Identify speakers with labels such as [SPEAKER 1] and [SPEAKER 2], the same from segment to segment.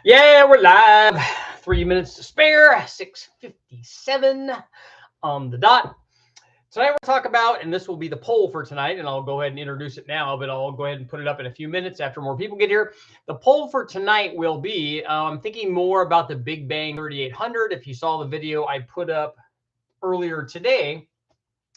[SPEAKER 1] Yeah, we're live. 3 minutes to spare. 6:57 on the dot. Tonight we'll talk about, and this will be the poll for tonight, and I'll go ahead and introduce it now, but I'll go ahead and put it up in a few minutes after more people get here. The poll for tonight will be, I'm thinking more about the Big Bang 3800. If you saw the video I put up earlier today,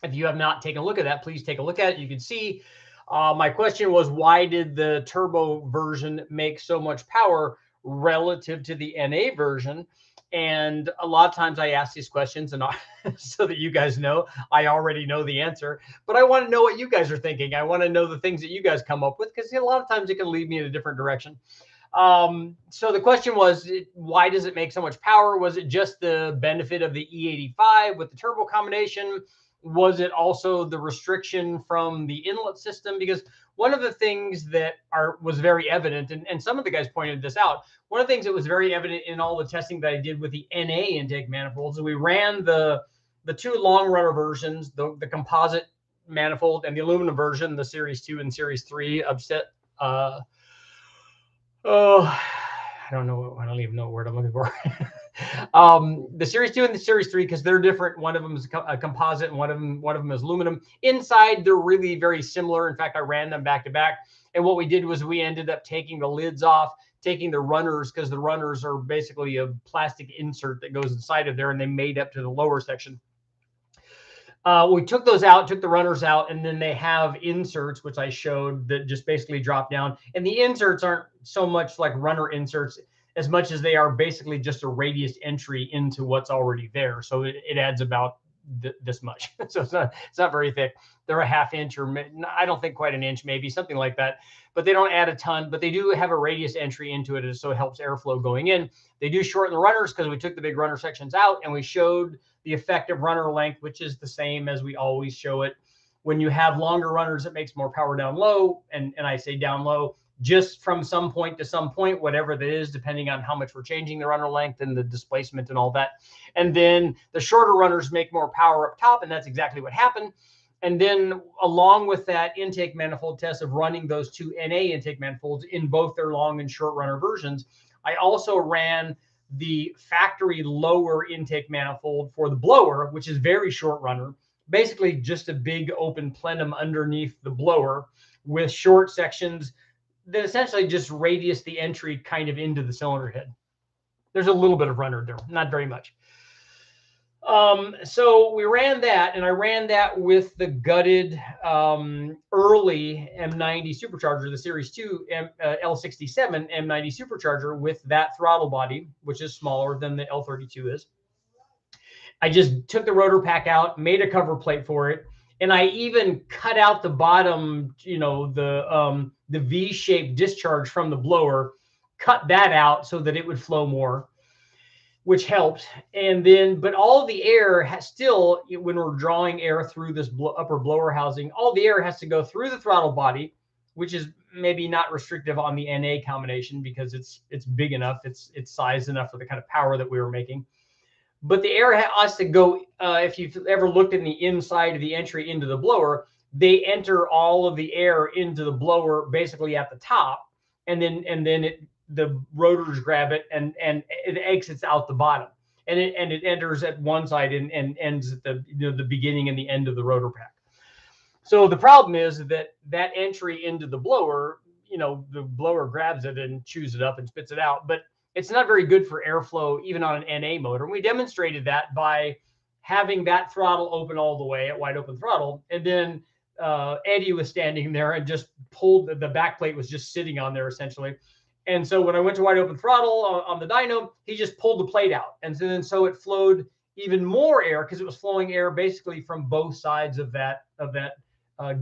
[SPEAKER 1] if you have not taken a look at that, please take a look at it. You can see my question was, why did the turbo version make so much power relative to the NA version? And a lot of times I ask these questions and so that you guys know, I already know the answer, but I want to know what you guys are thinking. I want to know the things that you guys come up with, because a lot of times it can lead me in a different direction. So the question was, why does it make so much power? Was it just the benefit of the E85 with the turbo combination? Was it also the restriction from the inlet system? Because one of the things that was very evident, and some of the guys pointed this out, one of the things that was very evident in all the testing that I did with the NA intake manifolds, we ran the two long runner versions, the composite manifold and the aluminum version, the Series 2 and Series 3 upset. I don't know. I don't even know what word I'm looking for. The Series 2 and the Series 3, because they're different. One of them is a composite and one of them is aluminum. Inside, they're really very similar. In fact, I ran them back to back. And what we did was we ended up taking the lids off, taking the runners, because the runners are basically a plastic insert that goes inside of there, and they made up to the lower section. We took those out, took the runners out, and then they have inserts, which I showed, that just basically drop down. And the inserts aren't so much like runner inserts as much as they are basically just a radius entry into what's already there. So it adds about this much. So it's not very thick. They're a ½ inch, or I don't think quite an inch, maybe something like that. But they don't add a ton, but they do have a radius entry into it, so it helps airflow going in. They do shorten the runners because we took the big runner sections out, and we showed the effective runner length, which is the same as we always show it. When you have longer runners, it makes more power down low, and I say down low just from some point to some point, whatever that is, depending on how much we're changing the runner length and the displacement and all that. And then the shorter runners make more power up top, and that's exactly what happened. And then along with that intake manifold test of running those two NA intake manifolds in both their long and short runner versions, I also ran the factory lower intake manifold for the blower, which is very short runner, basically just a big open plenum underneath the blower with short sections that essentially just radius the entry kind of into the cylinder head. There's a little bit of runner there, not very much. So we ran that, and I ran that with the gutted early M90 supercharger, the Series 2 L67 M90 supercharger with that throttle body, which is smaller than the L32 is. I just took the rotor pack out, made a cover plate for it, and I even cut out the bottom, the V-shaped discharge from the blower, cut that out so that it would flow more, which helped. And then, but all the air has still, when we're drawing air through this upper blower housing, all the air has to go through the throttle body, which is maybe not restrictive on the NA combination because it's big enough, it's sized enough for the kind of power that we were making. But the air has to go, if you've ever looked in the inside of the entry into the blower, they enter all of the air into the blower basically at the top, and then the rotors grab it and it exits out the bottom, and it enters at one side and ends at the beginning and the end of the rotor pack. So the problem is that entry into the blower, the blower grabs it and chews it up and spits it out, but it's not very good for airflow even on an NA motor. And we demonstrated that by having that throttle open all the way at wide open throttle, and then Eddie was standing there and just pulled the back plate was just sitting on there essentially. And so when I went to wide open throttle on the dyno, he just pulled the plate out. And so it flowed even more air because it was flowing air basically from both sides of that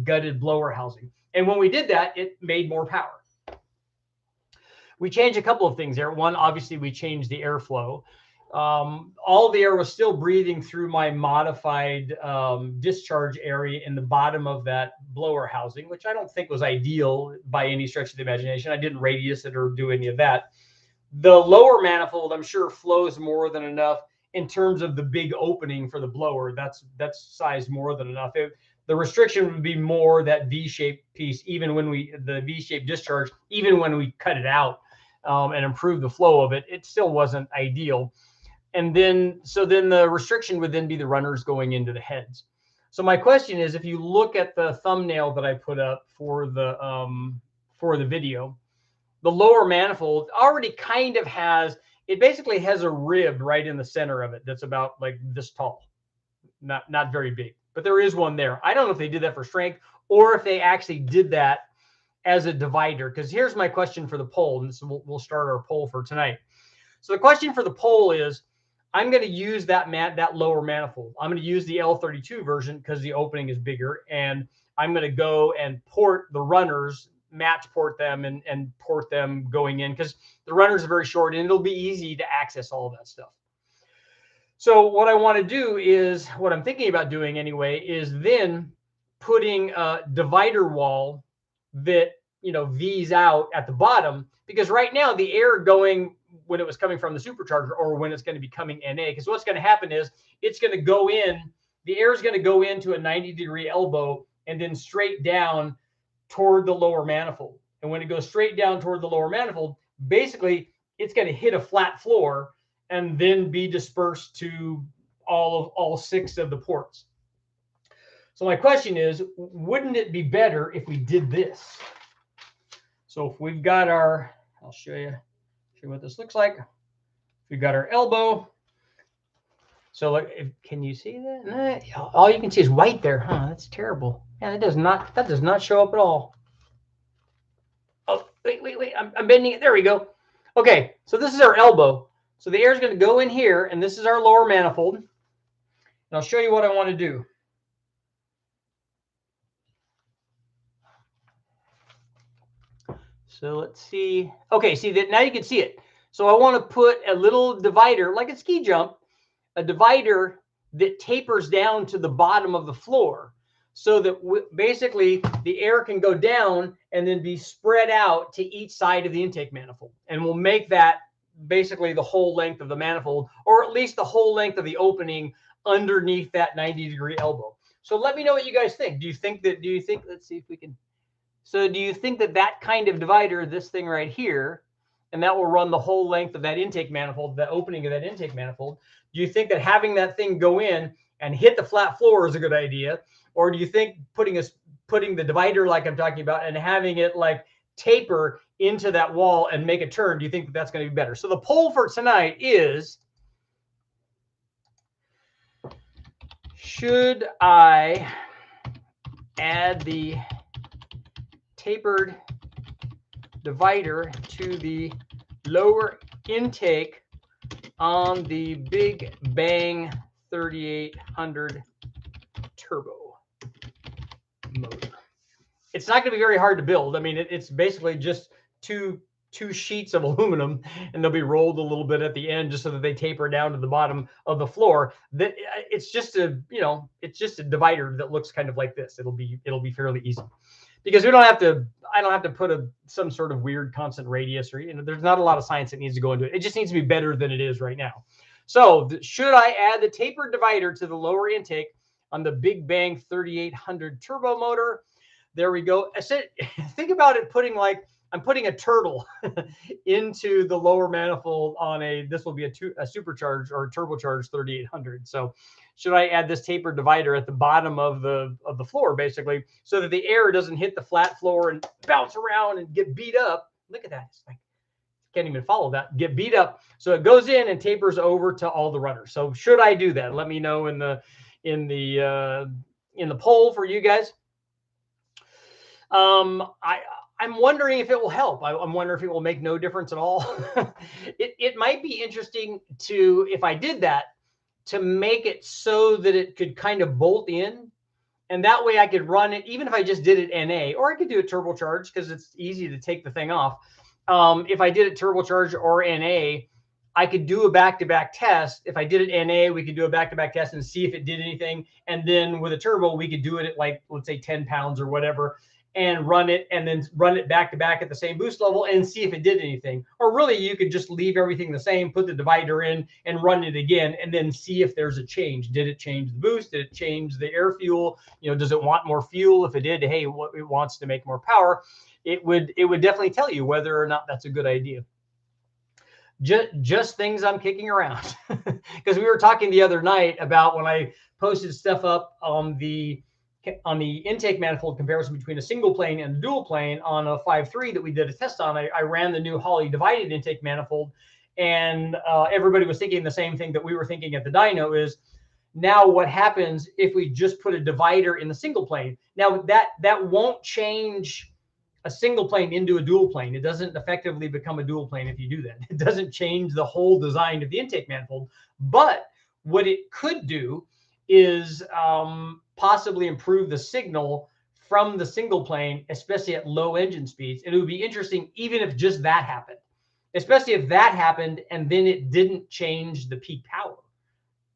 [SPEAKER 1] gutted blower housing. And when we did that, it made more power. We changed a couple of things there. One, obviously, we changed the airflow. All the air was still breathing through my modified discharge area in the bottom of that blower housing, which I don't think was ideal by any stretch of the imagination. I didn't radius it or do any of that. The lower manifold, I'm sure, flows more than enough in terms of the big opening for the blower. That's sized more than enough. The restriction would be more that V-shaped piece, even when the V-shaped discharge, even when we cut it out. and improve the flow of it, it still wasn't ideal. And then, so then the restriction would then be the runners going into the heads. So my question is, if you look at the thumbnail that I put up for the video, the lower manifold already kind of has, it basically has a rib right in the center of it that's about like this tall, not very big, but there is one there. I don't know if they did that for strength or if they actually did that as a divider, because here's my question for the poll, and so we'll start our poll for tonight. So the question for the poll is, I'm going to use that lower manifold. I'm going to use the L32 version because the opening is bigger, and I'm going to go and port the runners, match port them, and port them going in, because the runners are very short and it'll be easy to access all of that stuff. So what I want to do is, what I'm thinking about doing anyway, is then putting a divider wall that, you know, V's out at the bottom, because right now the air going, when it was coming from the supercharger or when it's going to be coming NA, because what's going to happen is it's going to go in, the air is going to go into a 90-degree elbow and then straight down toward the lower manifold. And when it goes straight down toward the lower manifold, basically it's going to hit a flat floor and then be dispersed to all 6 of the ports. So my question is, wouldn't it be better if we did this? So if we've got our, I'll show you what this looks like. We've got our elbow. So like, can you see that? All you can see is white there, huh? That's terrible. Yeah, that does not show up at all. Oh, wait. I'm bending it. There we go. Okay, so this is our elbow. So the air is going to go in here, and this is our lower manifold. And I'll show you what I want to do. So let's see. Okay, see that now you can see it. So I want to put a little divider, like a ski jump, a divider that tapers down to the bottom of the floor, so that basically the air can go down and then be spread out to each side of the intake manifold. And we'll make that basically the whole length of the manifold, or at least the whole length of the opening underneath that 90-degree elbow. So let me know what you guys think. Do you think, let's see if we can. So do you think that kind of divider, this thing right here, and that will run the whole length of that intake manifold, the opening of that intake manifold, do you think that having that thing go in and hit the flat floor is a good idea? Or do you think putting the divider like I'm talking about and having it like taper into that wall and make a turn, do you think that's going to be better? So the poll for tonight is, should I add the tapered divider to the lower intake on the Big Bang 3800 turbo motor? It's not going to be very hard to build. I mean, it's basically just two sheets of aluminum, and they'll be rolled a little bit at the end just so that they taper down to the bottom of the floor. That it's just a, it's just a divider that looks kind of like this. It'll be fairly easy, because I don't have to put some sort of weird constant radius, or there's not a lot of science that needs to go into it. It just needs to be better than it is right now. So should I add the tapered divider to the lower intake on the Big Bang 3800 turbo motor? There we go. Think about it, I'm putting a turtle into the lower manifold on this will be a supercharged or turbocharged 3800. So should I add this tapered divider at the bottom of the floor, basically, so that the air doesn't hit the flat floor and bounce around and get beat up? Look at that. It's like, can't even follow that. Get beat up. So it goes in and tapers over to all the runners. So should I do that? Let me know in the poll for you guys. I'm wondering if it will help. I'm wondering if it will make no difference at all. It might be interesting if I did that, to make it so that it could kind of bolt in. And that way I could run it, even if I just did it NA, or I could do it turbocharged because it's easy to take the thing off. If I did it turbocharged or NA, I could do a back-to-back test. If I did it NA, we could do a back-to-back test and see if it did anything. And then with a turbo, we could do it at, like, let's say 10 pounds or whatever, and run it, and then run it back to back at the same boost level and see if it did anything. Or really, you could just leave everything the same, put the divider in and run it again, and then see if there's a change. Did it change the boost? Did it change the air fuel? Does it want more fuel? If it did, hey, it wants to make more power. It would definitely tell you whether or not that's a good idea. just things I'm kicking around. Because we were talking the other night about when I posted stuff up on the intake manifold comparison between a single plane and a dual plane on a 5.3 that we did a test on. I ran the new Holley divided intake manifold, and everybody was thinking the same thing that we were thinking at the dyno is, now what happens if we just put a divider in the single plane? Now that won't change a single plane into a dual plane. It doesn't effectively become a dual plane if you do that. It doesn't change the whole design of the intake manifold. But what it could do is possibly improve the signal from the single plane, especially at low engine speeds. And it would be interesting even if just that happened, especially if that happened and then it didn't change the peak power.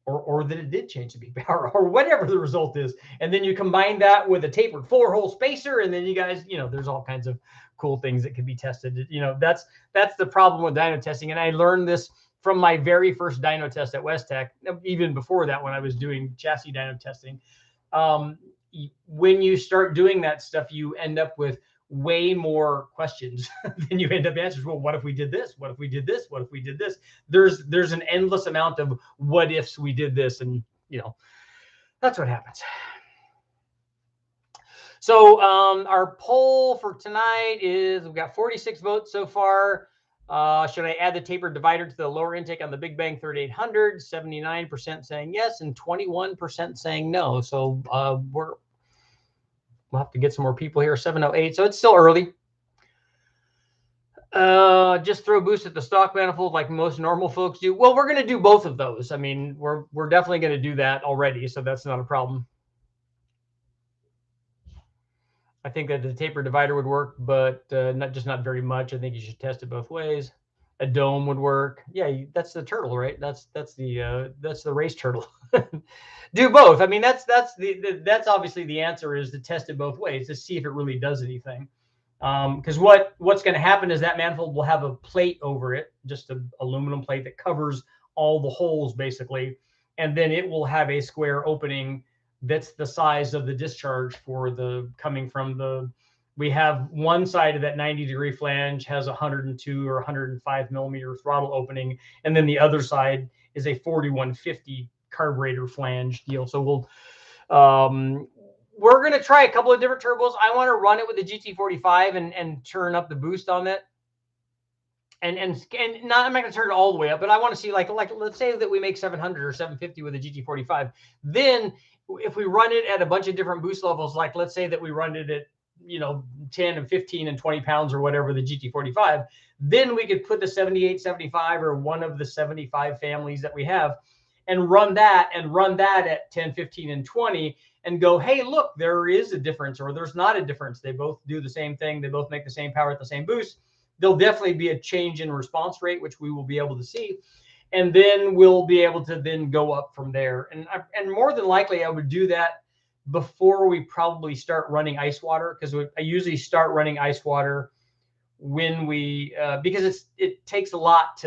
[SPEAKER 1] Or that it did change the peak power, or whatever the result is. And then you combine that with a tapered 4-hole spacer, and then you guys, there's all kinds of cool things that can be tested. That's the problem with dyno testing. And I learned this from my very first dyno test at West Tech, even before that, when I was doing chassis dyno testing. When you start doing that stuff, you end up with way more questions than you end up answers. Well, what if we did this? What if we did this? What if we did this? There's an endless amount of what ifs we did this, and that's what happens. So our poll for tonight is, we've got 46 votes so far. Should I add the tapered divider to the lower intake on the Big Bang 3800? 79% saying yes, and 21% saying no. So we'll have to get some more people here. 708. So it's still early. Just throw boost at the stock manifold like most normal folks do. Well, we're going to do both of those. I mean, we're definitely going to do that already, so that's not a problem. I think that the taper divider would work, but not very much. I think you should test it both ways. A dome would work. Yeah, that's the turtle, right? That's the race turtle. Do both. I mean, that's obviously the answer, is to test it both ways to see if it really does anything. Because what's going to happen is that manifold will have a plate over it, just an aluminum plate that covers all the holes basically, and then it will have a square opening that's the size of the discharge for the coming from the. We have one side of that 90-degree flange has 102 or 105 millimeter throttle opening, and then the other side is a 4150 carburetor flange deal. So we're going to try a couple of different turbos. I want to run it with the GT45 and turn up the boost on it. And not, I'm not going to turn it all the way up, but I want to see like let's say that we make 700 or 750 with the GT45. Then if we run it at a bunch of different boost levels, like let's say that we run it at 10 and 15 and 20 pounds or whatever, the GT45, then we could put the 78, 75 or one of the 75 families that we have and run that at 10, 15 and 20 and go, hey, look, there is a difference or there's not a difference. They both do the same thing. They both make the same power at the same boost. There'll definitely be a change in response rate, which we will be able to see. And then we'll be able to then go up from there. And more than likely, I would do that before we probably start running ice water, because I usually start running ice water when we because it takes a lot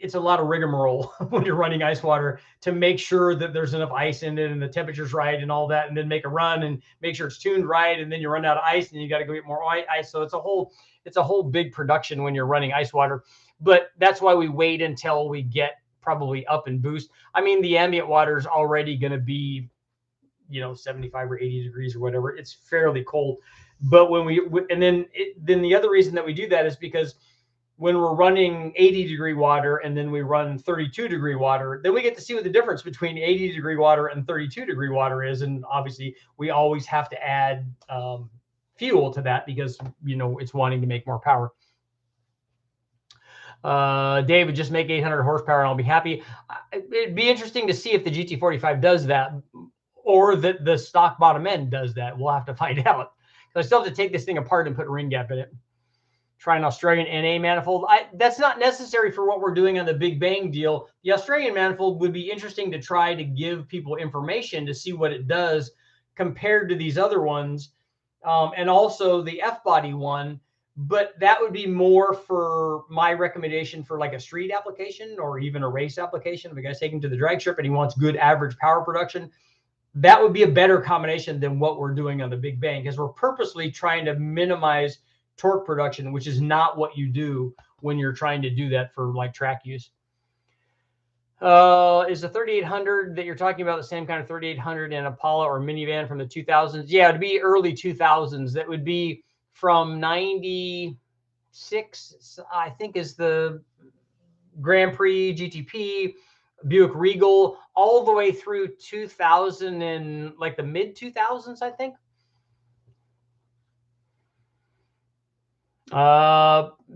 [SPEAKER 1] it's a lot of rigmarole when you're running ice water to make sure that there's enough ice in it and the temperature's right and all that, and then make a run and make sure it's tuned right, and then you run out of ice and you got to go get more ice. So it's a whole big production when you're running ice water. But that's why we wait until we get probably up and boost. I mean, the ambient water is already going to be 75 or 80 degrees or whatever. It's fairly cold. But then the other reason that we do that is because when we're running 80-degree water and then we run 32-degree water, then we get to see what the difference between 80-degree water and 32-degree water is. And obviously we always have to add fuel to that because, it's wanting to make more power. David, just make 800 horsepower and I'll be happy. It'd be interesting to see if the GT45 does that, or that the stock bottom end does that. We'll have to find out. I still have to take this thing apart and put a ring gap in it. Try an Australian NA manifold. That's not necessary for what we're doing on the Big Bang deal. The Australian manifold would be interesting to try to give people information to see what it does compared to these other ones, and also the F-body one. But that would be more for my recommendation for like a street application or even a race application. If a guy's taking to the drag strip and he wants good average power production, that would be a better combination than what we're doing on the Big Bang, because we're purposely trying to minimize torque production, which is not what you do when you're trying to do that for like track use. Is the 3800 that you're talking about the same kind of 3800 in Apollo or minivan from the 2000s? Yeah, it'd be early 2000s. That would be from 96, I think, is the Grand Prix, GTP, Buick Regal, all the way through 2000 and like the mid 2000s, I think.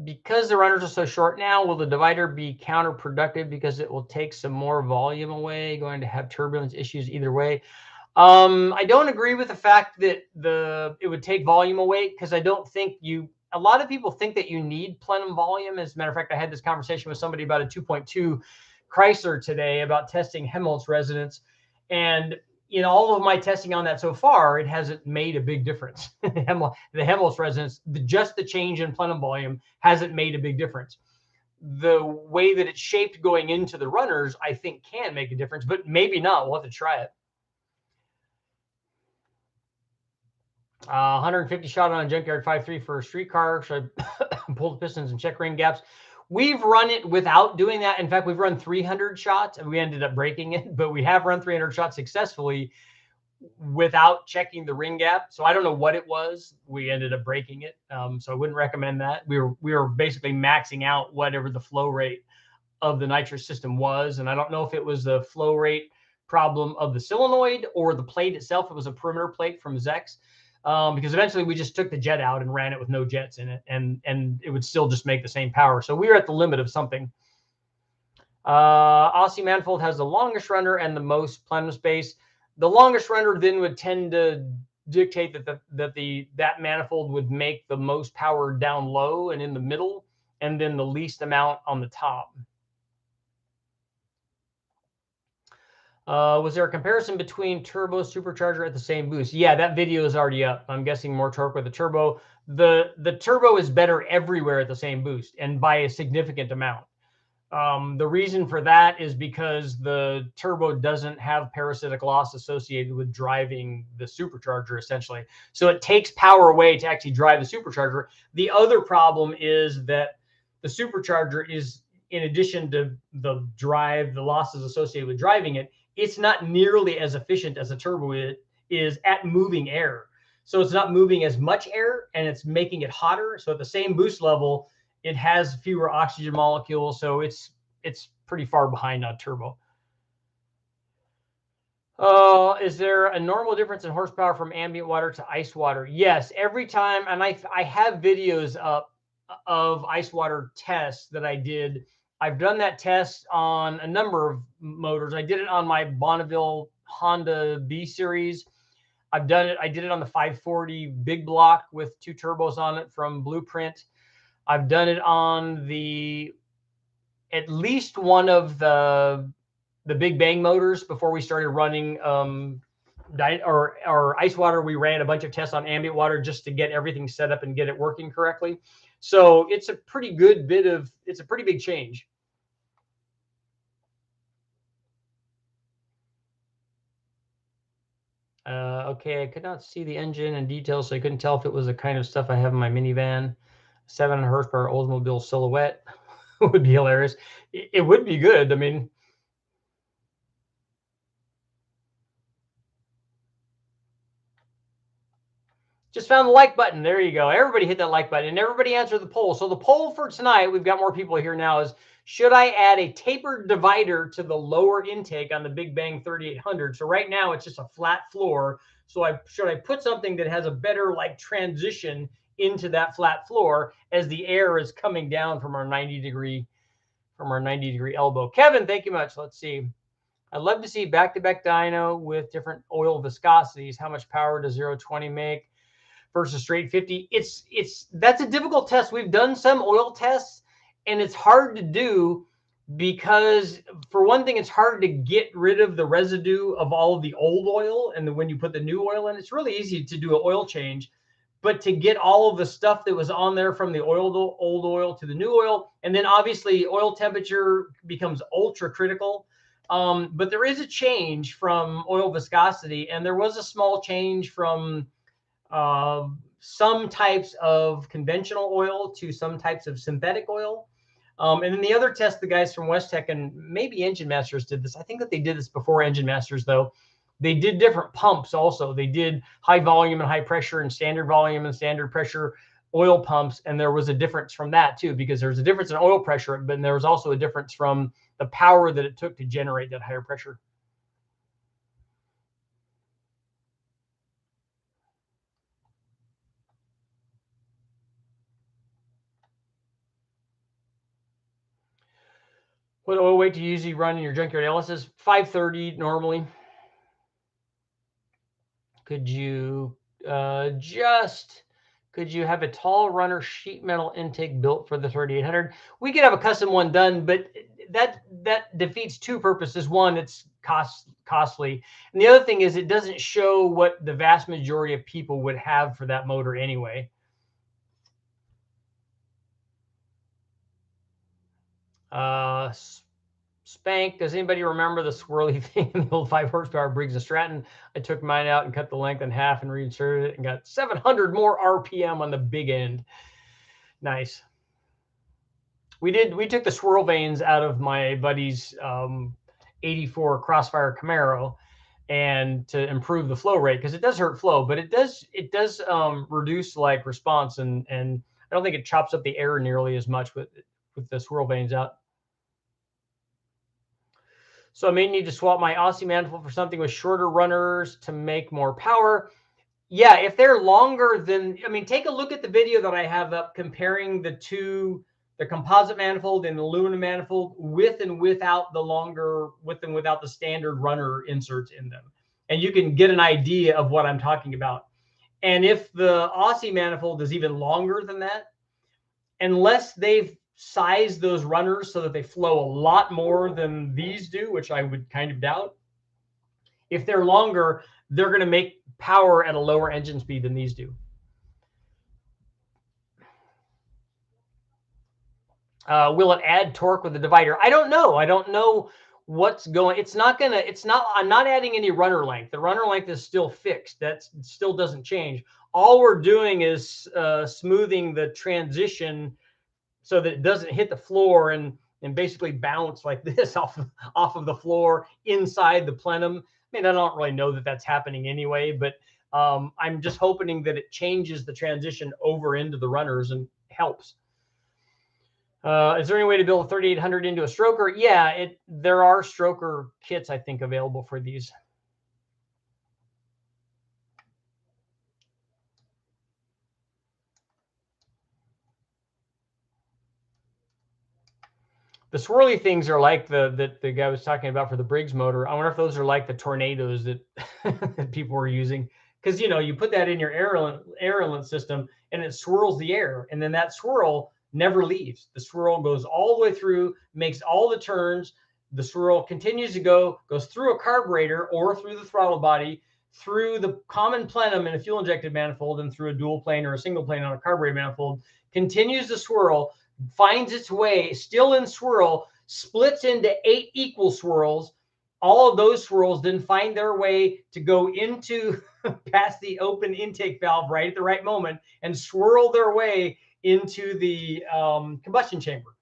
[SPEAKER 1] Because the runners are so short now, will the divider be counterproductive because it will take some more volume away, going to have turbulence issues either way? I don't agree with the fact that it would take volume away, because I don't think a lot of people think that you need plenum volume. As a matter of fact, I had this conversation with somebody about a 2.2 Chrysler today about testing Helmholtz resonance. And in all of my testing on that so far, it hasn't made a big difference. The Helmholtz resonance, just the change in plenum volume hasn't made a big difference. The way that it's shaped going into the runners, I think, can make a difference, but maybe not. We'll have to try it. 150 shot on a junkyard 5.3 for a streetcar. Should I pull the pistons and check ring gaps? We've run it without doing that. In fact, we've run 300 shots and we ended up breaking it, but we have run 300 shots successfully without checking the ring gap. So I don't know what it was. We ended up breaking it. So I wouldn't recommend that. We were basically maxing out whatever the flow rate of the nitrous system was. And I don't know if it was the flow rate problem of the solenoid or the plate itself. It was a perimeter plate from Zex. Because eventually we just took the jet out and ran it with no jets in it, and it would still just make the same power. So we were at the limit of something. Aussie manifold has the longest runner and the most plenum space. The longest runner then would tend to dictate that manifold would make the most power down low and in the middle, and then the least amount on the top. Was there a comparison between turbo supercharger at the same boost? Yeah, that video is already up. I'm guessing more torque with the turbo. The turbo is better everywhere at the same boost, and by a significant amount. The reason for that is because the turbo doesn't have parasitic loss associated with driving the supercharger, essentially. So it takes power away to actually drive the supercharger. The other problem is that the supercharger is, in addition to the losses associated with driving it, it's not nearly as efficient as a turbo is at moving air. So it's not moving as much air, and it's making it hotter. So at the same boost level, it has fewer oxygen molecules. So it's pretty far behind on turbo. Is there a normal difference in horsepower from ambient water to ice water? Yes, every time. And I have videos up of ice water tests that I did. I've done that test on a number of motors. I did it on my Bonneville Honda B series. I did it on the 540 big block with 2 turbos on it from Blueprint. I've done it on at least one of the Big Bang motors before we started running or ice water. We ran a bunch of tests on ambient water just to get everything set up and get it working correctly. So it's a pretty good it's a pretty big change. Okay, I could not see the engine in detail, so I couldn't tell if it was the kind of stuff I have in my minivan. 700 horsepower Oldsmobile Silhouette would be hilarious. It would be good. I mean, just found the like button. There you go. Everybody hit that like button, and everybody answer the poll. So the poll for tonight, we've got more people here now, is should I add a tapered divider to the lower intake on the Big Bang 3800? So right now it's just a flat floor. So should I put something that has a better like transition into that flat floor as the air is coming down from our 90-degree elbow? Kevin, thank you much. Let's see. I'd love to see back-to-back dyno with different oil viscosities. How much power does 0-20 make versus straight 50? That's a difficult test. We've done some oil tests, and it's hard to do because, for one thing, it's hard to get rid of the residue of all of the old oil. And then when you put the new oil in, it's really easy to do an oil change. But to get all of the stuff that was on there from the old oil to the new oil, and then obviously oil temperature becomes ultra critical. But there is a change from oil viscosity, and there was a small change from some types of conventional oil to some types of synthetic oil. And then the other test, the guys from West Tech and maybe Engine Masters did this. I think that they did this before Engine Masters, though. They did different pumps also. They did high volume and high pressure and standard volume and standard pressure oil pumps. And there was a difference from that too, because there's a difference in oil pressure, but there was also a difference from the power that it took to generate that higher pressure. What oil weight do you usually run in your junkyard LSs? 530 normally. Could you could you have a tall runner sheet metal intake built for the 3800? We could have a custom one done, but that defeats two purposes. One, it's costly, and the other thing is it doesn't show what the vast majority of people would have for that motor anyway. Spank, does anybody remember the swirly thing in the old 5 horsepower Briggs & Stratton? I took mine out and cut the length in half and reinserted it and got 700 more RPM on the big end. Nice. We took the swirl vanes out of my buddy's 84 Crossfire Camaro and to improve the flow rate, because it does hurt flow, but it does reduce like response, and I don't think it chops up the air nearly as much with the swirl vanes out. So I may need to swap my Aussie manifold for something with shorter runners to make more power. Yeah, if they're longer than, I mean, take a look at the video that I have up comparing the composite manifold and the aluminum manifold with and without the standard runner inserts in them. And you can get an idea of what I'm talking about. And if the Aussie manifold is even longer than that, unless they've size those runners so that they flow a lot more than these do, which I would kind of doubt. If they're longer, they're going to make power at a lower engine speed than these do. Will it add torque with the divider? I don't know. I don't know what's going. I'm not adding any runner length. The runner length is still fixed. That still doesn't change. All we're doing is smoothing the transition so that it doesn't hit the floor and basically bounce like this off of the floor inside the plenum. I mean, I don't really know that that's happening anyway, but I'm just hoping that it changes the transition over into the runners and helps. Is there any way to build a 3800 into a stroker? Yeah, there are stroker kits, I think, available for these. The swirly things are like the guy was talking about for the Briggs motor. I wonder if those are like the tornadoes that, that people were using. Because, you know, you put that in your air inlet system and it swirls the air. And then that swirl never leaves. The swirl goes all the way through, makes all the turns. The swirl continues to goes through a carburetor or through the throttle body, through the common plenum in a fuel injected manifold, and through a dual plane or a single plane on a carburetor manifold, continues to swirl, finds its way, still in swirl, splits into 8 equal swirls. All of those swirls then find their way to go into past the open intake valve right at the right moment and swirl their way into the combustion chamber.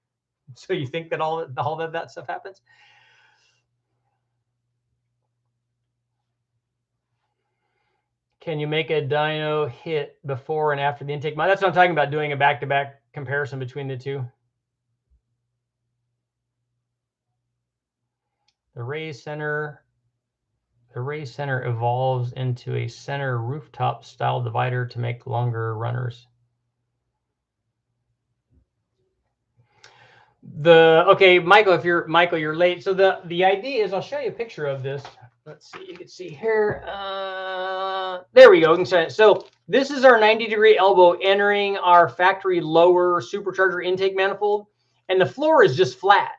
[SPEAKER 1] So you think that all of that stuff happens? Can you make a dyno hit before and after the intake? That's what I'm talking about, doing a back-to-back comparison between the two. The raised center evolves into a center rooftop style divider to make longer runners. Okay, Michael, you're late. So the idea is, I'll show you a picture of this. Let's see, you can see here. There we go. So this is our 90-degree elbow entering our factory lower supercharger intake manifold, and the floor is just flat.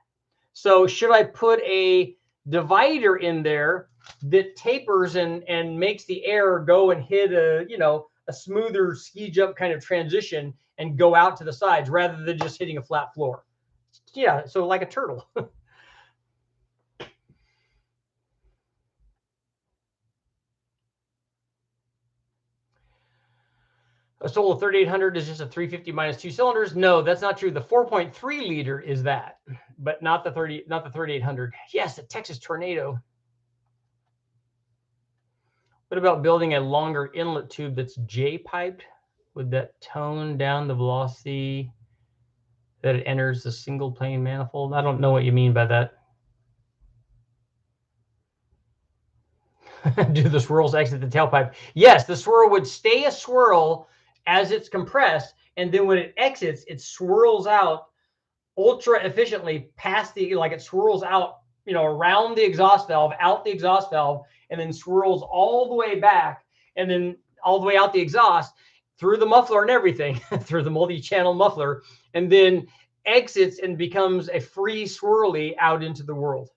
[SPEAKER 1] So should I put a divider in there that tapers and makes the air go and hit a smoother ski jump kind of transition and go out to the sides rather than just hitting a flat floor? Yeah, so like a turtle. A Solo 3800 is just a 350 minus 2 cylinders. No, that's not true. The 4.3 liter is that, but not the 3800. Yes, the Texas Tornado. What about building a longer inlet tube that's J-piped? Would that tone down the velocity that it enters the single plane manifold? I don't know what you mean by that. Do the swirls exit the tailpipe? Yes, the swirl would stay a swirl as it's compressed, and then when it exits, it swirls out ultra efficiently past the, like it swirls out, around the exhaust valve, out the exhaust valve, and then swirls all the way back, and then all the way out the exhaust through the muffler and everything, through the multi-channel muffler, and then exits and becomes a free swirly out into the world.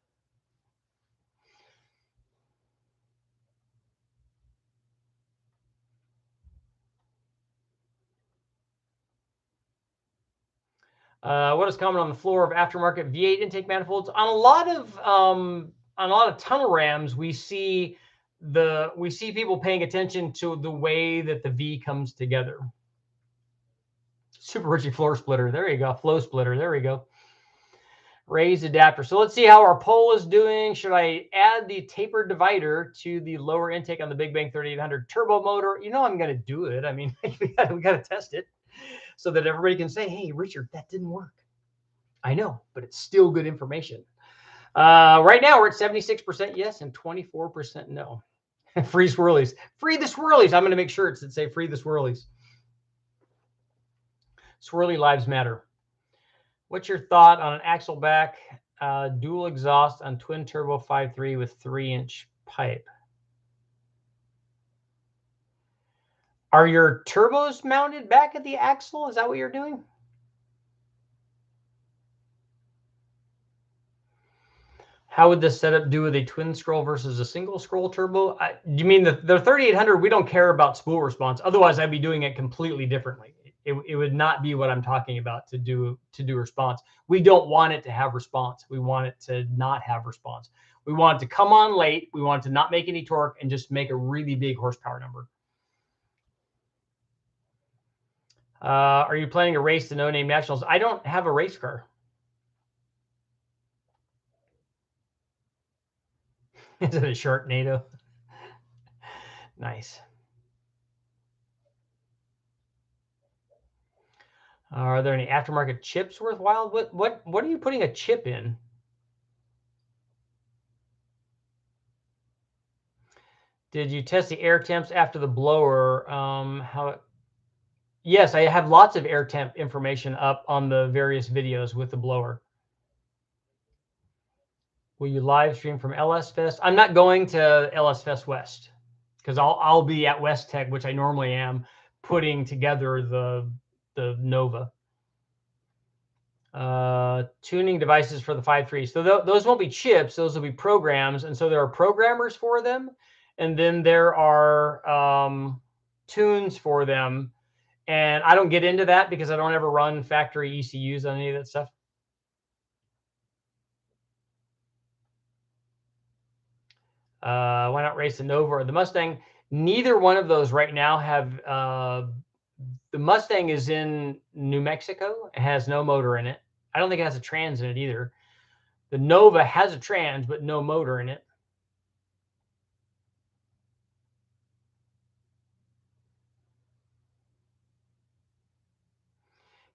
[SPEAKER 1] What is common on the floor of aftermarket V8 intake manifolds? On a lot of tunnel rams, we see people paying attention to the way that the V comes together. Super Richie floor splitter. There you go. Flow splitter. There we go. Raised adapter. So let's see how our pole is doing. Should I add the tapered divider to the lower intake on the Big Bang 3800 turbo motor? I'm going to do it. I mean, we got to test it so that everybody can say, hey, Richard, that didn't work. I know, but it's still good information. Right now, we're at 76% yes and 24% no. Free swirlies. Free the swirlies. I'm going to make shirts that say free the swirlies. Swirly lives matter. What's your thought on an axle back dual exhaust on twin turbo 5.3 with 3-inch pipe? Are your turbos mounted back at the axle? Is that what you're doing? How would this setup do with a twin scroll versus a single scroll turbo? You mean the 3800? We don't care about spool response. Otherwise, I'd be doing it completely differently. It would not be what I'm talking about to do response. We don't want it to have response. We want it to not have response. We want it to come on late. We want it to not make any torque and just make a really big horsepower number. Are you planning a race to No Name Nationals? I don't have a race car. Is it a Sharknado? Nice. Are there any aftermarket chips worthwhile? What are you putting a chip in? Did you test the air temps after the blower? Yes, I have lots of air temp information up on the various videos with the blower. Will you live stream from LS Fest? I'm not going to LS Fest West because I'll be at West Tech, which I normally am, putting together the Nova. Tuning devices for the 5.3. So those won't be chips; those will be programs, and so there are programmers for them, and then there are tunes for them. And I don't get into that because I don't ever run factory ECUs on any of that stuff. Why not race the Nova or the Mustang? Neither one of those right now have. The Mustang is in New Mexico. It has no motor in it. I don't think it has a trans in it either. The Nova has a trans, but no motor in it.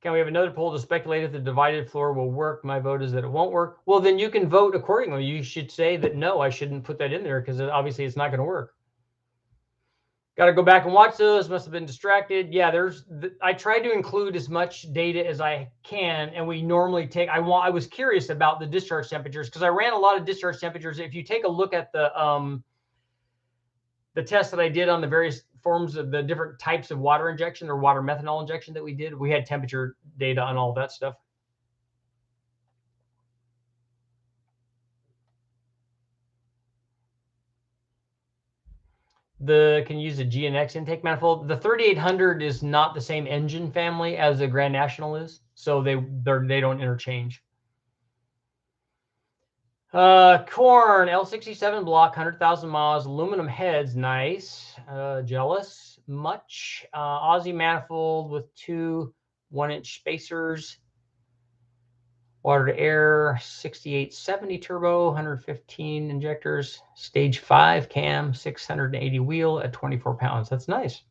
[SPEAKER 1] Can we have another poll to speculate if the divided floor will work? My vote is that it won't work. Well, then you can vote accordingly. You should say that, no, I shouldn't put that in there because obviously it's not going to work. Got to go back and watch those. Must have been distracted. Yeah, I try to include as much data as I can, and we normally take. I was curious about the discharge temperatures because I ran a lot of discharge temperatures. If you take a look at the test that I did on the various forms of the different types of water injection or water methanol injection that we did, we had temperature data on all that stuff. Can you use a GNX intake manifold? The 3800 is not the same engine family as the Grand National is, so they don't interchange. Corn L67 block, 100,000 miles, aluminum heads, nice. Jealous. much. Aussie manifold with 2 1-inch spacers. Water to air, 6870 turbo, 115 injectors, stage 5 cam, 680 wheel at 24 pounds. That's nice.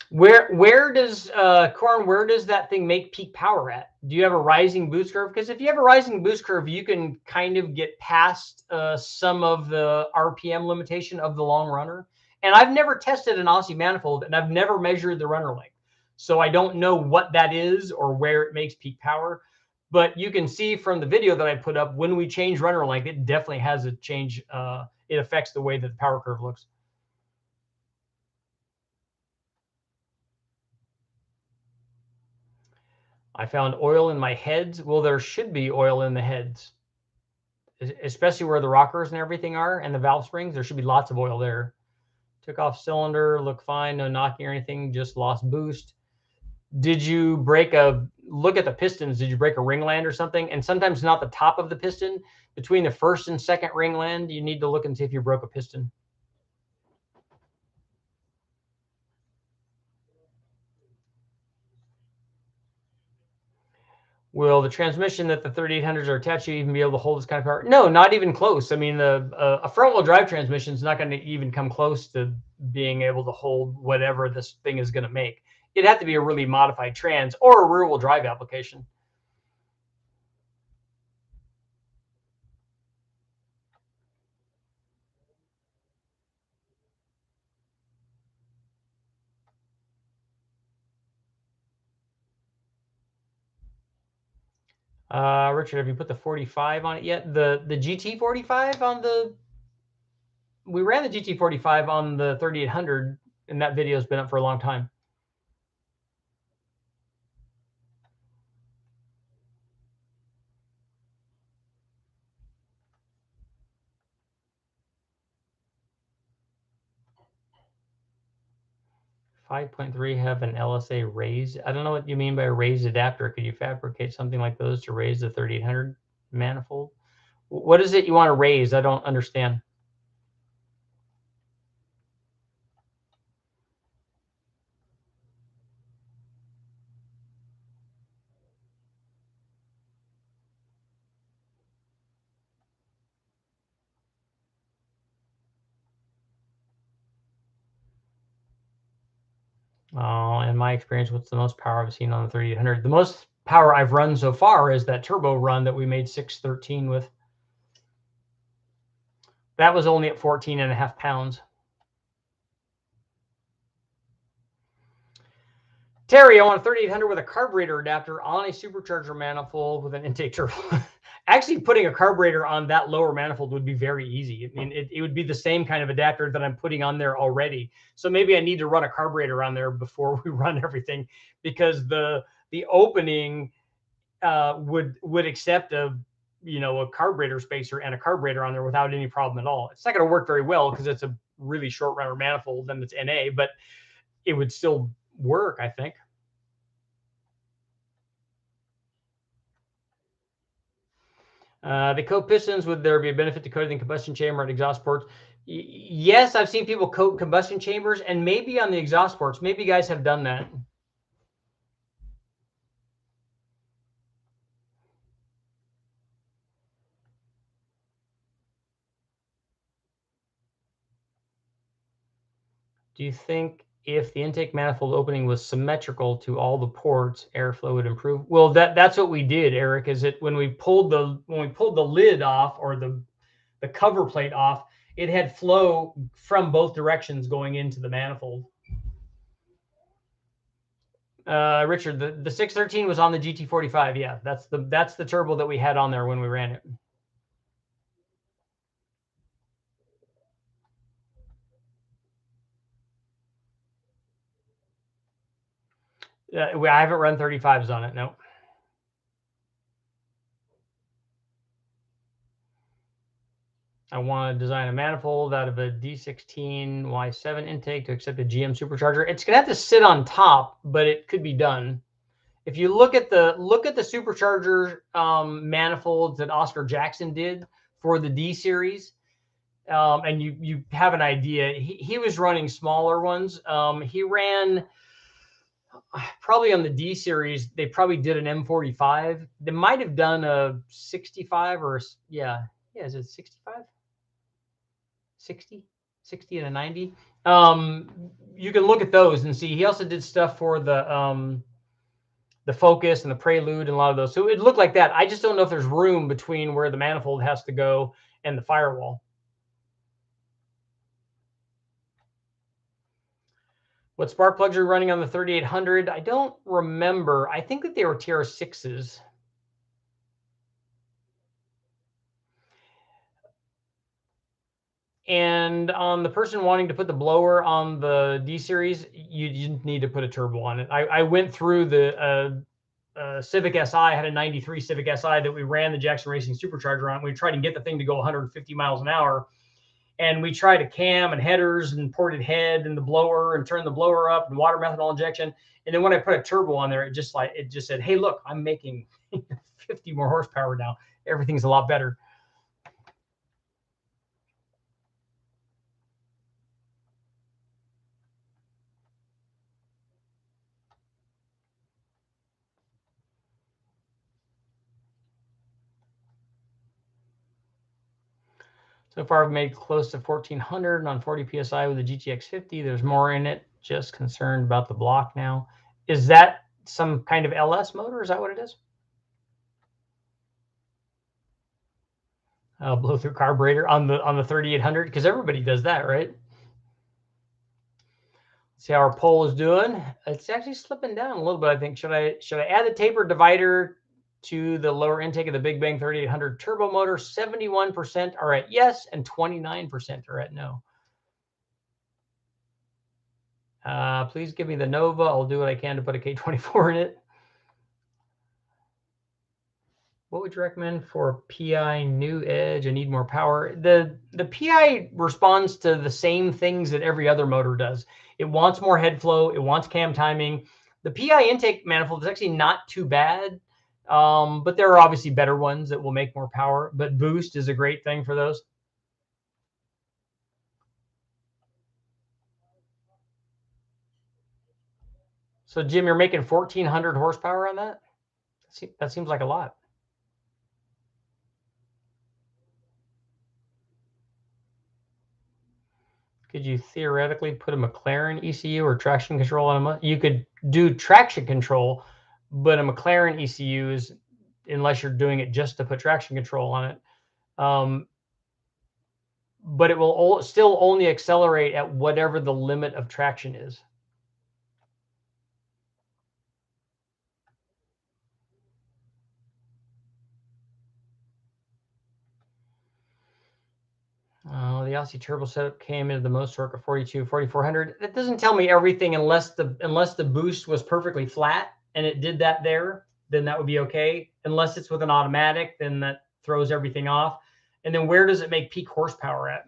[SPEAKER 1] Where does Corn, where does that thing make peak power at? Do you have a rising boost curve? Because if you have a rising boost curve, you can kind of get past some of the RPM limitation of the long runner. And I've never tested an Aussie manifold, and I've never measured the runner length. So I don't know what that is or where it makes peak power. But you can see from the video that I put up, when we change runner length, it definitely has a change. It affects the way that the power curve looks. I found oil in my heads. Well, there should be oil in the heads, especially where the rockers and everything are and the valve springs. There should be lots of oil there. Took off cylinder, looked fine, no knocking or anything, just lost boost. Did you break look at the pistons, did you break a ringland or something? And sometimes not the top of the piston. Between the first and second ringland, you need to look and see if you broke a piston. Will the transmission that the 3800s are attached to even be able to hold this kind of power? No, not even close. I mean, a front-wheel drive transmission is not going to even come close to being able to hold whatever this thing is going to make. It'd have to be a really modified trans or a rear-wheel drive application. Richard, have you put the 45 on it yet? The GT45 on the, we ran the GT45 on the 3800, and that video has been up for a long time. .3 have an LSA raised. I don't know what you mean by a raised adapter. Could you fabricate something like those to raise the 3800 manifold? What is it you want to raise? I don't understand. In my experience, what's the most power I've seen on the 3800? The most power I've run so far is that turbo run that we made 613 with. That was only at 14.5 pounds. Terry, I want a 3800 with a carburetor adapter on a supercharger manifold with an intake turbo. Actually, putting a carburetor on that lower manifold would be very easy. I mean, it would be the same kind of adapter that I'm putting on there already. So maybe I need to run a carburetor on there before we run everything, because the opening would accept a carburetor spacer and a carburetor on there without any problem at all. It's not going to work very well because it's a really short runner manifold and it's NA, but it would still work, I think. The coat pistons, would there be a benefit to coating the combustion chamber and exhaust ports? Yes, I've seen people coat combustion chambers, and maybe on the exhaust ports. Maybe you guys have done that. Do you think if the intake manifold opening was symmetrical to all the ports, airflow would improve? Well, that's what we did, Eric. Is it when we pulled the lid off, or the cover plate off, it had flow from both directions going into the manifold. Richard, the 613 was on the GT45. Yeah, that's the turbo that we had on there when we ran it. I haven't run 35s on it. No. I want to design a manifold out of a D16 Y7 intake to accept a GM supercharger. It's gonna have to sit on top, but it could be done. If you look at the supercharger manifolds that Oscar Jackson did for the D series. And you have an idea. He was running smaller ones. He ran probably on the D series. They probably did an M45. They might have done a 65 or yeah. Is it 65? 60 and a 90. You can look at those and see. He also did stuff for the Focus and the Prelude and a lot of those. So it looked like that. I just don't know if there's room between where the manifold has to go and the firewall. What spark plugs are you running on the 3800? I don't remember. I think that they were TR6s. And on the person wanting to put the blower on the D series, you didn't need to put a turbo on it. I went through the Civic Si. I had a 93 Civic Si that we ran the Jackson Racing Supercharger on. We tried to get the thing to go 150 miles an hour. And we tried a cam and headers and ported head and the blower and turned the blower up and water methanol injection. And then when I put a turbo on there, it just said, hey, look, I'm making 50 more horsepower now. Everything's a lot better. So far, I've made close to 1,400 on 40 PSI with the GTX 50. There's more in it. Just concerned about the block now. Is that some kind of LS motor? Is that what it is? Blow through carburetor on the 3800, because everybody does that, right? See how our pole is doing. It's actually slipping down a little bit, I think. Should I add the tapered divider to the lower intake of the Big Bang 3800 turbo motor? 71% are at yes, and 29% are at no. Please give me the Nova. I'll do what I can to put a K24 in it. What would you recommend for PI new edge? I need more power. The PI responds to the same things that every other motor does. It wants more head flow. It wants cam timing. The PI intake manifold is actually not too bad, but there are obviously better ones that will make more power. But boost is a great thing for those. So Jim, you're making 1,400 horsepower on that? That seems like a lot. Could you theoretically put a McLaren ECU or traction control on a? You could do traction control, but a McLaren ECU is, unless you're doing it just to put traction control on it, but it will still only accelerate at whatever the limit of traction is. The Aussie turbo setup came into the most torque of 4,400. That doesn't tell me everything unless the boost was perfectly flat and it did that there, then that would be okay. Unless it's with an automatic, then that throws everything off. And then where does it make peak horsepower at?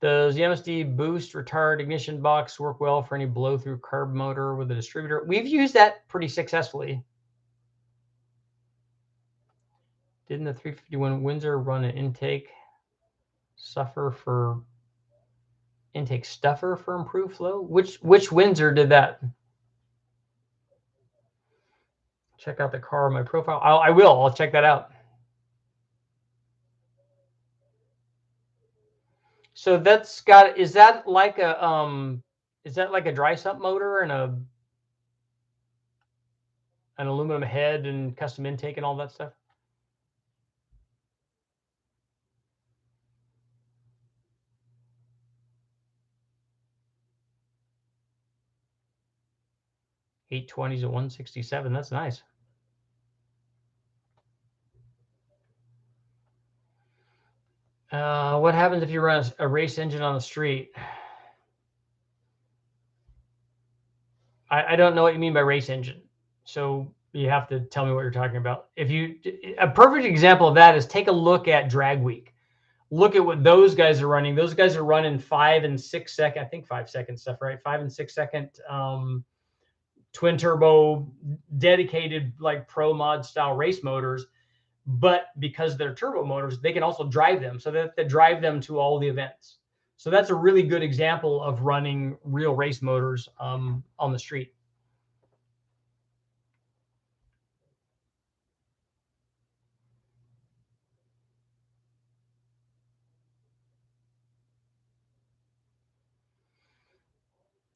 [SPEAKER 1] Does the MSD boost retard ignition box work well for any blow through carb motor with a distributor? We've used that pretty successfully. Didn't the 351 Windsor run an intake stuffer for improved flow? Which Windsor did that? Check out the car on my profile. I will. I'll check that out. So that's got. Is that like a dry sump motor and an aluminum head and custom intake and all that stuff? $820s at 167. That's nice. What happens if you run a race engine on the street? I don't know what you mean by race engine, so you have to tell me what you're talking about. A perfect example of that is take a look at Drag Week. Look at what those guys are running. Those guys are running 5 and 6 second, I think 5 second stuff, right? 5 and 6 second twin turbo dedicated like pro mod style race motors. but because they're turbo motors, they can also drive them, so that they drive them to all the events. So that's a really good example of running real race motors on the street.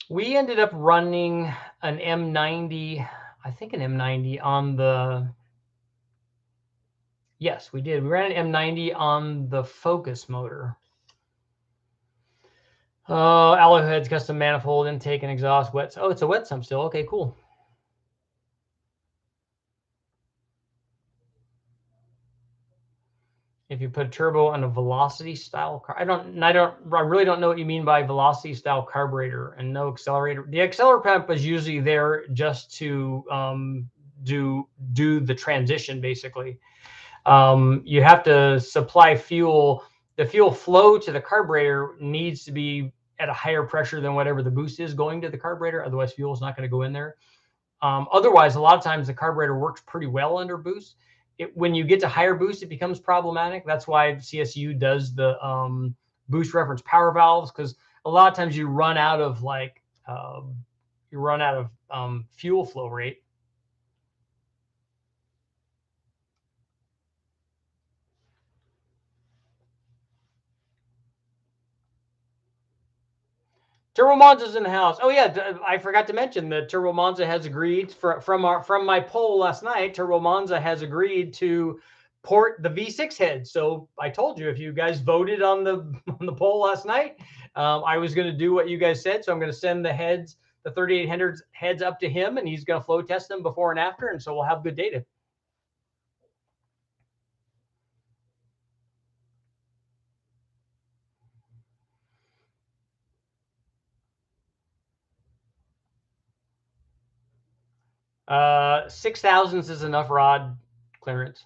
[SPEAKER 1] We ended up running an M90, I think an M90 on the, yes, we did. We ran an M90 on the Focus motor. Oh, alloy heads, custom manifold, intake and exhaust, wet. Oh, it's a wet sump still. Okay, cool. If you put a turbo on a velocity style car, I really don't know what you mean by velocity style carburetor and no accelerator. The accelerator pump is usually there just to do the transition, basically. You have to supply fuel. The fuel flow to the carburetor needs to be at a higher pressure than whatever the boost is going to the carburetor. Otherwise, fuel is not going to go in there. Otherwise, a lot of times the carburetor works pretty well under boost. When you get to higher boost, it becomes problematic. That's why CSU does the boost reference power valves, because a lot of times you run out of fuel flow rate. Turbo Monza's in the house. Oh yeah, I forgot to mention that Turbo Monza has agreed from my poll last night. Turbo Monza has agreed to port the V6 head. So I told you, if you guys voted on the poll last night, I was going to do what you guys said. So I'm going to send the heads, the 3800 heads, up to him, and he's going to flow test them before and after, and so we'll have good data. Uh, 6,000 is enough rod clearance.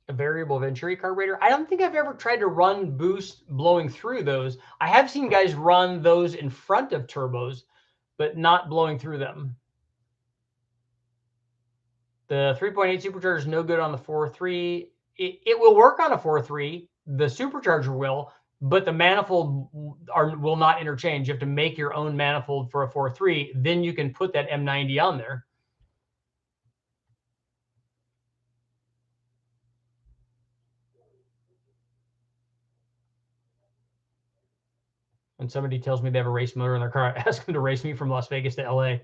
[SPEAKER 1] A variable Venturi carburetor. I don't think I've ever tried to run boost blowing through those. I have seen guys run those in front of turbos, but not blowing through them. The 3.8 supercharger is no good on the 4.3. It will work on a 4.3. The supercharger will, but the manifold will not interchange. You have to make your own manifold for a 4.3. Then you can put that M90 on there. When somebody tells me they have a race motor in their car, I ask them to race me from Las Vegas to LA.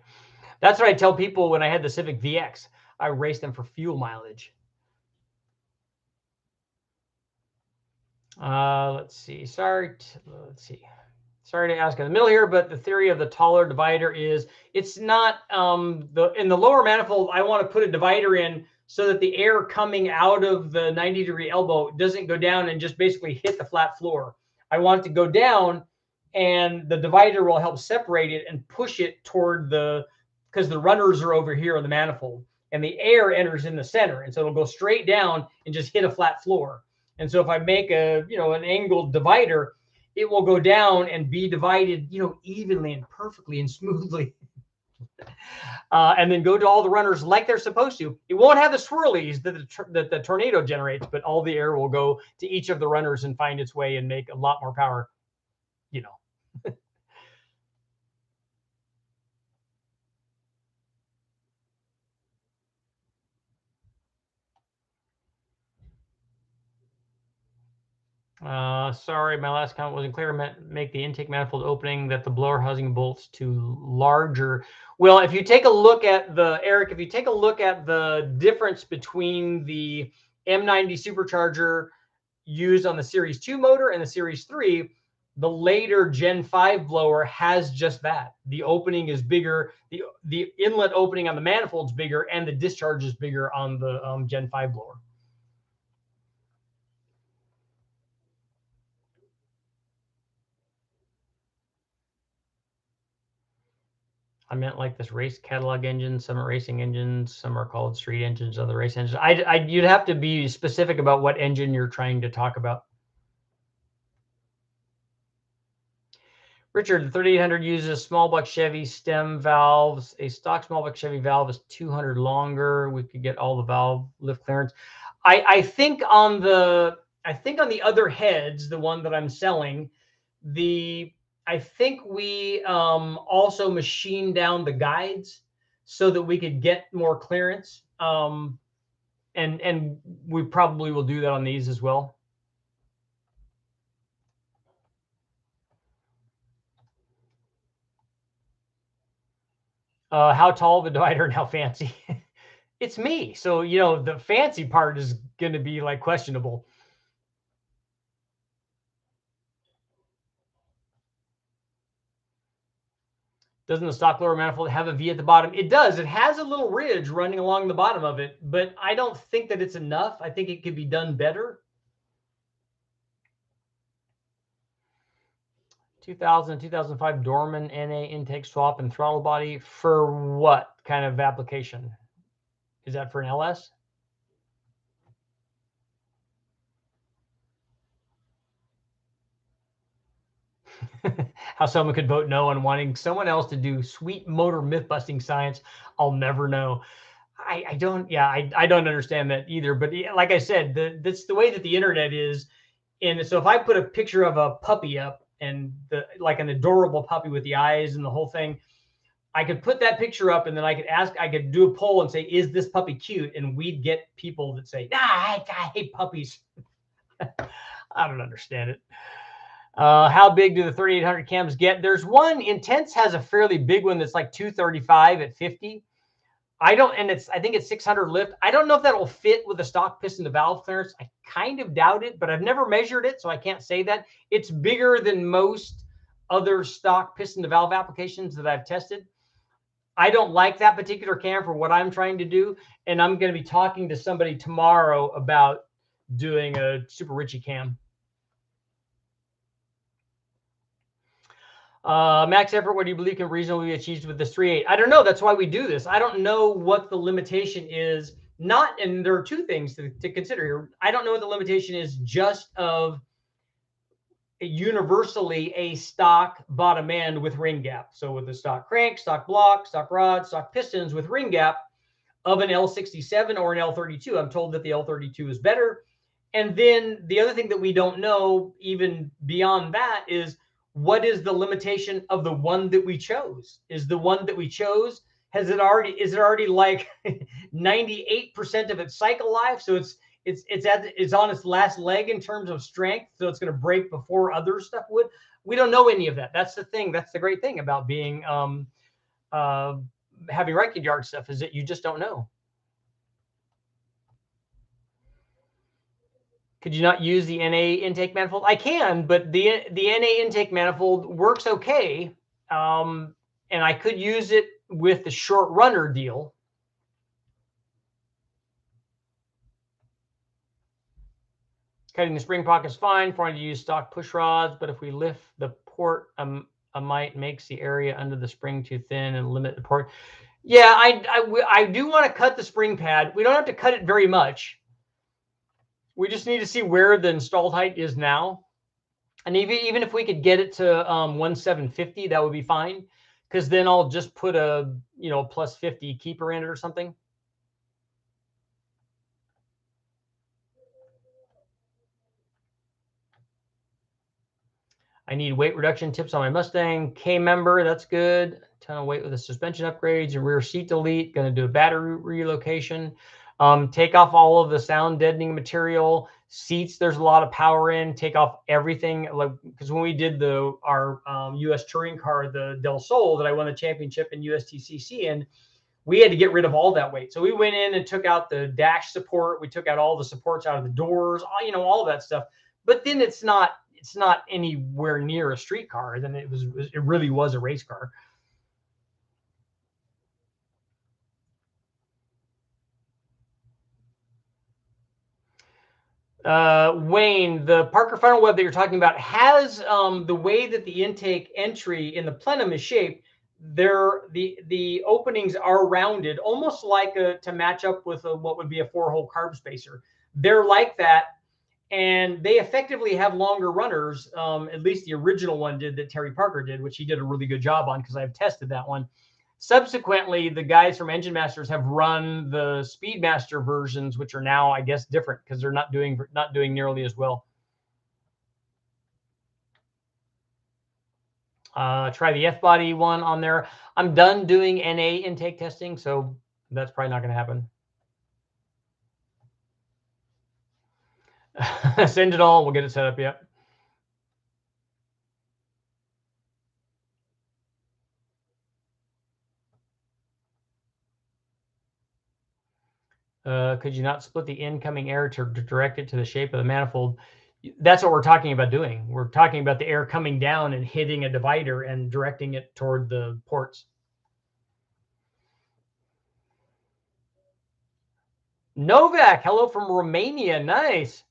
[SPEAKER 1] That's what I tell people when I had the Civic VX. I raced them for fuel mileage. Let's see. Sorry to ask in the middle here, but the theory of the taller divider is it's not in the lower manifold. I want to put a divider in so that the air coming out of the 90-degree elbow doesn't go down and just basically hit the flat floor. I want it to go down, and the divider will help separate it and push it toward because the runners are over here on the manifold, and the air enters in the center, and so it'll go straight down and just hit a flat floor. And so if I make an angled divider, it will go down and be divided, evenly and perfectly and smoothly, and then go to all the runners like they're supposed to. It won't have the swirlies that the tornado generates, but all the air will go to each of the runners and find its way and make a lot more power. Sorry, my last comment wasn't clear. Make the intake manifold opening that the blower housing bolts to larger. Well, if you take a look at Eric, if you take a look at the difference between the M90 supercharger used on the Series 2 motor and the Series 3, the later Gen 5 blower has just that. The opening is bigger. The inlet opening on the manifold is bigger, and the discharge is bigger on the Gen 5 blower. I meant like this race catalog engine. Some are racing engines. Some are called street engines. Other race engines. You'd have to be specific about what engine you're trying to talk about. Richard, the 3800 uses small block Chevy stem valves. A stock small block Chevy valve is 200 longer. We could get all the valve lift clearance. I think on the other heads, the one that I'm selling, I think we also machined down the guides so that we could get more clearance. And we probably will do that on these as well. How tall the divider and how fancy? It's me. So, the fancy part is going to be like questionable. Doesn't the stock lower manifold have a V at the bottom? It does. It has a little ridge running along the bottom of it, but I don't think that it's enough. I think it could be done better. 2000, 2005 Dorman NA intake swap and throttle body for what kind of application? Is that for an LS? How someone could vote no on wanting someone else to do sweet motor myth busting science, I'll never know. I don't understand that either. But like I said, that's the way that the internet is. And so if I put a picture of a puppy up and like an adorable puppy with the eyes and the whole thing, I could put that picture up and then I could do a poll and say, is this puppy cute? And we'd get people that say, nah, I hate puppies. I don't understand it. How big do the 3800 cams get? There's one, Intense has a fairly big one that's like 235 at 50. I think it's 600 lift. I don't know if that will fit with the stock piston to valve clearance. I kind of doubt it, but I've never measured it, so I can't say that. It's bigger than most other stock piston to valve applications that I've tested. I don't like that particular cam for what I'm trying to do, and I'm going to be talking to somebody tomorrow about doing a Super Richie cam. Max effort, what do you believe can reasonably be achieved with this 3.8? I don't know. That's why we do this. I don't know what the limitation is. And there are two things to consider here. I don't know what the limitation is just of universally a stock bottom end with ring gap. So with the stock crank, stock block, stock rod, stock pistons with ring gap of an L67 or an L32. I'm told that the L32 is better. And then the other thing that we don't know, even beyond that, is what is the limitation of the one that we chose? Is the one that we chose, is it already like 98% of its cycle life? So it's on its last leg in terms of strength. So it's going to break before other stuff would. We don't know any of that. That's the thing. That's the great thing about being having wrecking yard stuff, is that you just don't know. Could you not use the NA intake manifold? I can, but the NA intake manifold works okay. And I could use it with the short runner deal. Cutting the spring pocket is fine. Trying to use stock push rods, but if we lift the port a mite, makes the area under the spring too thin and limit the port. Yeah, I do want to cut the spring pad. We don't have to cut it very much. We just need to see where the installed height is now. And even if we could get it to 1750, that would be fine. Because then I'll just put a, plus 50 keeper in it or something. I need weight reduction tips on my Mustang. K-member, that's good. A ton of weight with the suspension upgrades and rear seat delete. Going to do a battery relocation. Take off all of the sound deadening material. Seats, there's a lot of power in. Take off everything, like, because when we did our U.S. touring car, the Del Sol, that I won the championship in USTCC in, we had to get rid of all that weight. So we went in and took out the dash support. We took out all the supports out of the doors, all of that stuff. But then it's not anywhere near a street car. Then it really was a race car. Wayne, the Parker funnel web that you're talking about has the way that the intake entry in the plenum is shaped. The openings are rounded, almost like to match up with what would be a 4-hole carb spacer. They're like that, And they effectively have longer runners. At least the original one did, that Terry Parker did, which he did a really good job on because I've tested that one. Subsequently, the guys from Engine Masters have run the Speedmaster versions, which are now, I guess, different because they're not doing nearly as well. Try the F-body one on there. I'm done doing NA intake testing, so that's probably not going to happen. Send it all. We'll get it set up. Yep. Could you not split the incoming air to direct it to the shape of the manifold? That's what we're talking about doing. We're talking about the air coming down and hitting a divider and directing it toward the ports. Novak, hello from Romania. Nice.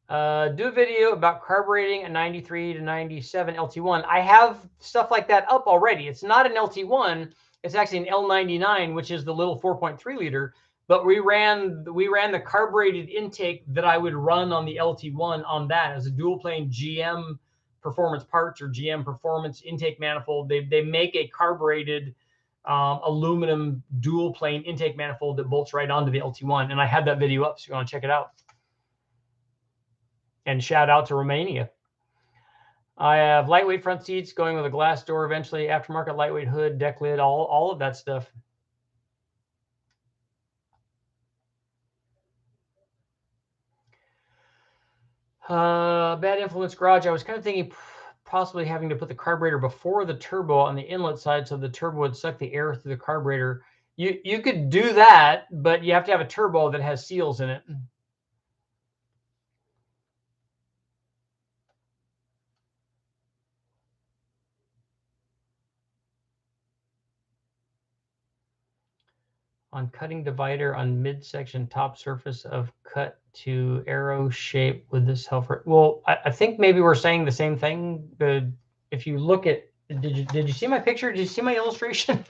[SPEAKER 1] Do a video about carbureting a 93 to 97 LT1. I have stuff like that up already. It's not an LT1. It's actually an L99, which is the little 4.3 liter. But we ran the carbureted intake that I would run on the LT1 on that as a dual plane GM Performance Parts or GM Performance intake manifold. They make a carbureted aluminum dual plane intake manifold that bolts right onto the LT1. And I had that video up, so you want to check it out. And shout out to Romania. I have lightweight front seats going with a glass door eventually, aftermarket lightweight hood, deck lid, all of that stuff. Bad influence garage. I was kind of thinking possibly having to put the carburetor before the turbo on the inlet side so the turbo would suck the air through the carburetor. You could do that, but you have to have a turbo that has seals in it. On cutting divider on midsection top surface of cut to arrow shape with this helper. Well, I think maybe we're saying the same thing. If you look at, did you see my picture? Did you see my illustration?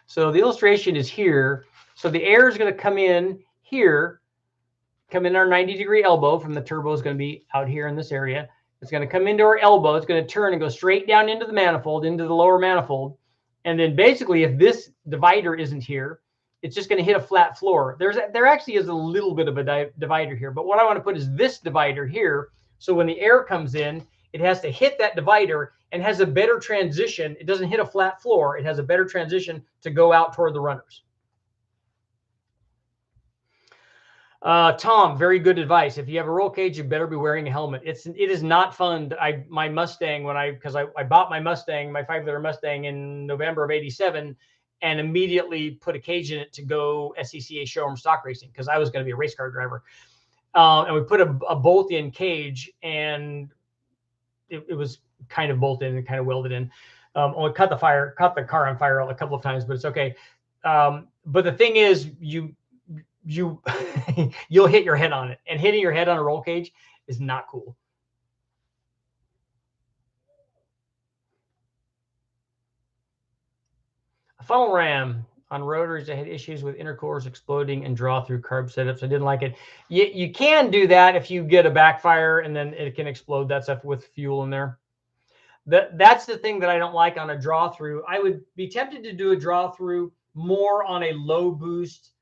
[SPEAKER 1] So the illustration is here. So the air is going to come in here, come in our 90-degree elbow from the turbo is going to be out here in this area. It's going to come into our elbow. It's going to turn and go straight down into the manifold, into the lower manifold. And then basically, if this divider isn't here, it's just going to hit a flat floor. There actually is a little bit of a divider here, but what I want to put is this divider here. So when the air comes in, it has to hit that divider and has a better transition. It doesn't hit a flat floor. It has a better transition to go out toward the runners. Tom, very good advice. If you have a roll cage, you better be wearing a helmet. It is not fun. My Mustang, because I bought my Mustang, my 5-liter Mustang in November of '87, and immediately put a cage in it to go SCCA showroom stock racing because I was going to be a race car driver. And we put a bolt-in cage, and it was kind of bolted and kind of welded in. We caught the car on fire a couple of times, but it's okay. But the thing is, you'll hit your head on it, and hitting your head on a roll cage is not cool. A funnel ram on rotors. I had issues with intercoolers exploding and draw through carb setups. I didn't like it. You can do that if you get a backfire and then it can explode that stuff with fuel in there. That's the thing that I don't like on a draw through. I would be tempted to do a draw through more on a low boost,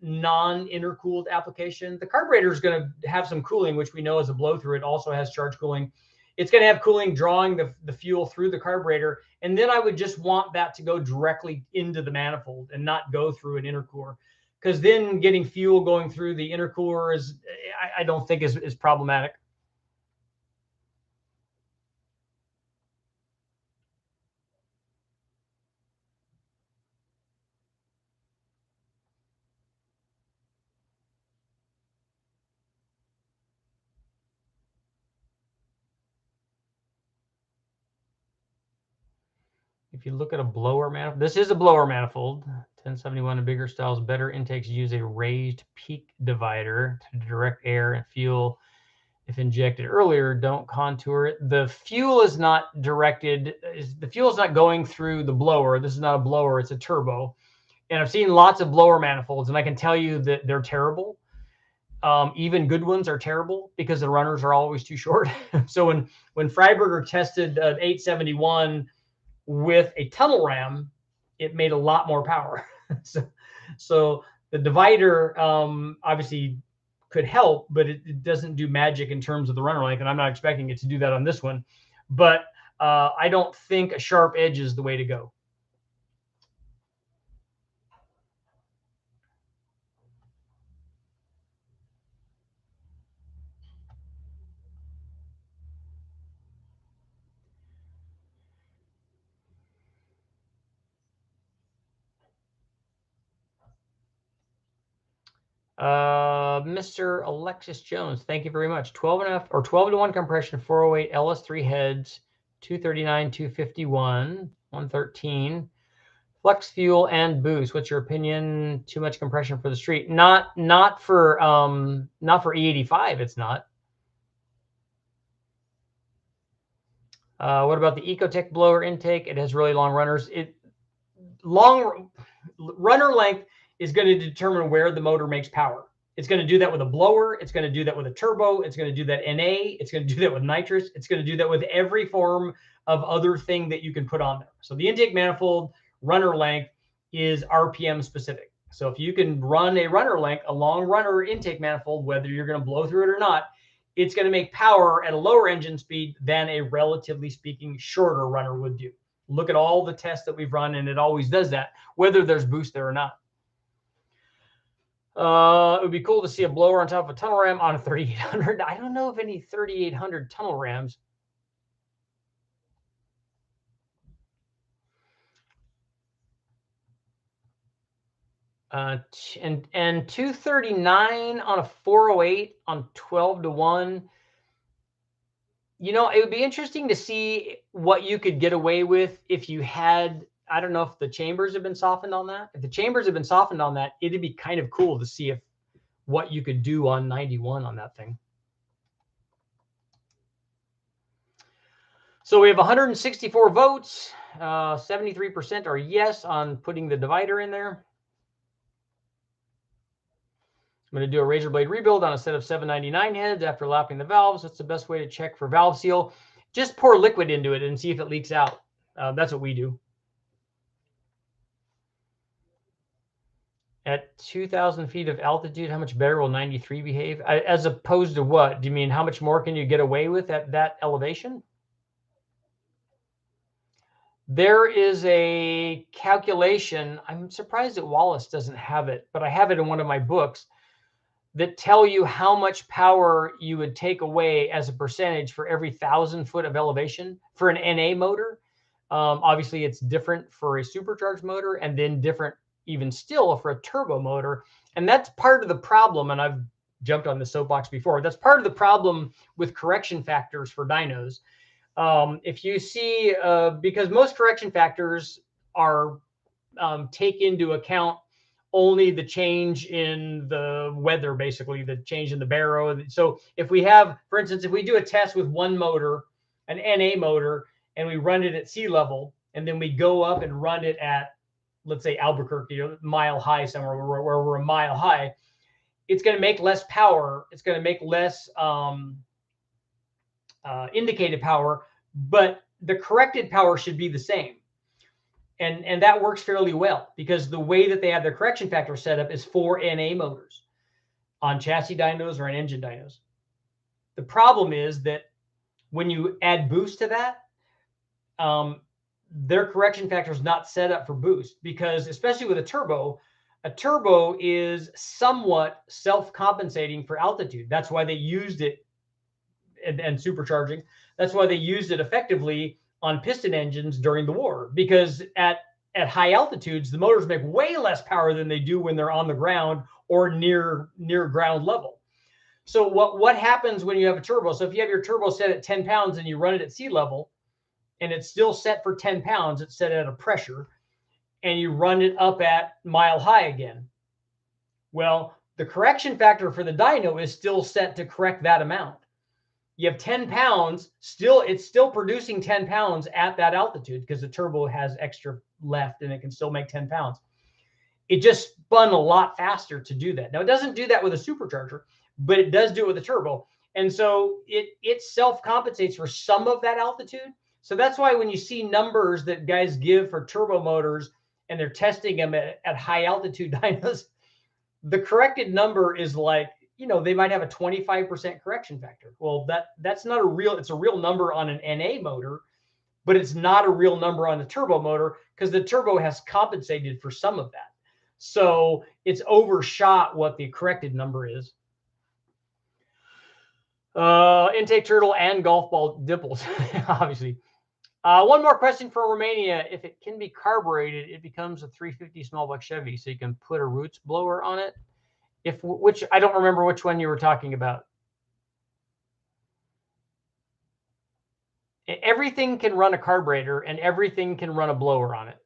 [SPEAKER 1] non-intercooled application. The carburetor is going to have some cooling, which we know is a blow through. It also has charge cooling. It's going to have cooling drawing the fuel through the carburetor. And then I would just want that to go directly into the manifold and not go through an intercooler. Because then getting fuel going through the intercooler is, I don't think is problematic. If you look at a blower manifold, this is a blower manifold. 1071 and bigger styles, better intakes use a raised peak divider to direct air and fuel. If injected earlier, don't contour it. The fuel is not directed. The fuel is not going through the blower. This is not a blower. It's a turbo. And I've seen lots of blower manifolds, and I can tell you that they're terrible. Even good ones are terrible because the runners are always too short. So when Freiberger tested an 871 with a tunnel ram, it made a lot more power. so the divider obviously could help, but it doesn't do magic in terms of the runner length, and I'm not expecting it to do that on this one. But I don't think a sharp edge is the way to go. Mr. Alexis Jones, thank you very much. 12-to-1 compression, 408 LS3 heads, 239, 251, 113. Flex fuel and boost. What's your opinion? Too much compression for the street? Not for E85. It's not. What about the Ecotech blower intake? It has really long runners. Long runner length is going to determine where the motor makes power. It's going to do that with a blower. It's going to do that with a turbo. It's going to do that NA. It's going to do that with nitrous. It's going to do that with every form of other thing that you can put on there. So the intake manifold runner length is RPM specific. So if you can run a runner length, a long runner intake manifold, whether you're going to blow through it or not, it's going to make power at a lower engine speed than a relatively speaking shorter runner would do. Look at all the tests that we've run, and it always does that, whether there's boost there or not. It would be cool to see a blower on top of a tunnel ram on a 3800. I don't know of any 3800 tunnel rams. And 239 on a 408 on 12-to-1. You know, it would be interesting to see what you could get away with if you had, I don't know if the chambers have been softened on that. If the chambers have been softened on that, it'd be kind of cool to see if what you could do on 91 on that thing. So we have 164 votes. 73% are yes on putting the divider in there. I'm going to do a razor blade rebuild on a set of 799 heads after lapping the valves. That's the best way to check for valve seal. Just pour liquid into it and see if it leaks out. That's what we do. At 2,000 feet of altitude, how much better will 93 behave? As opposed to what? Do you mean how much more can you get away with at that elevation? There is a calculation. I'm surprised that Wallace doesn't have it, but I have it in one of my books that tell you how much power you would take away as a percentage for every 1,000 foot of elevation for an NA motor. Obviously, it's different for a supercharged motor, and then different even still for a turbo motor. And that's part of the problem. And I've jumped on the soapbox before. That's part of the problem with correction factors for dynos. If you see, because most correction factors are take into account only the change in the weather, basically the change in the barrow. So if we have, for instance, if we do a test with one motor, an NA motor, and we run it at sea level, and then we go up and run it at, let's say, Albuquerque, or Mile High somewhere where we're a mile high, it's going to make less power. It's going to make less indicated power, but the corrected power should be the same. And that works fairly well because the way that they have their correction factor set up is for NA motors on chassis dynos or on engine dynos. The problem is that when you add boost to that, their correction factor is not set up for boost because, especially with a turbo is somewhat self-compensating for altitude. That's why they used it and supercharging. That's why they used it effectively on piston engines during the war, because at high altitudes, the motors make way less power than they do when they're on the ground or near ground level. So what happens when you have a turbo? So if you have your turbo set at 10 pounds and you run it at sea level and it's still set for 10 pounds, it's set at a pressure, and you run it up at mile high again. Well, the correction factor for the dyno is still set to correct that amount. You have 10 pounds, it's still producing 10 pounds at that altitude because the turbo has extra left and it can still make 10 pounds. It just spun a lot faster to do that. Now, it doesn't do that with a supercharger, but it does do it with a turbo. And so it self-compensates for some of that altitude. So that's why when you see numbers that guys give for turbo motors and they're testing them at high altitude dynos, the corrected number is like, they might have a 25% correction factor. Well, that's not a real, it's a real number on an NA motor, but it's not a real number on the turbo motor because the turbo has compensated for some of that. So it's overshot what the corrected number is. Intake turtle and golf ball dimples, obviously. One more question from Romania. If it can be carbureted, it becomes a 350 small block Chevy, so you can put a roots blower on it. Which I don't remember which one you were talking about. Everything can run a carburetor and everything can run a blower on it.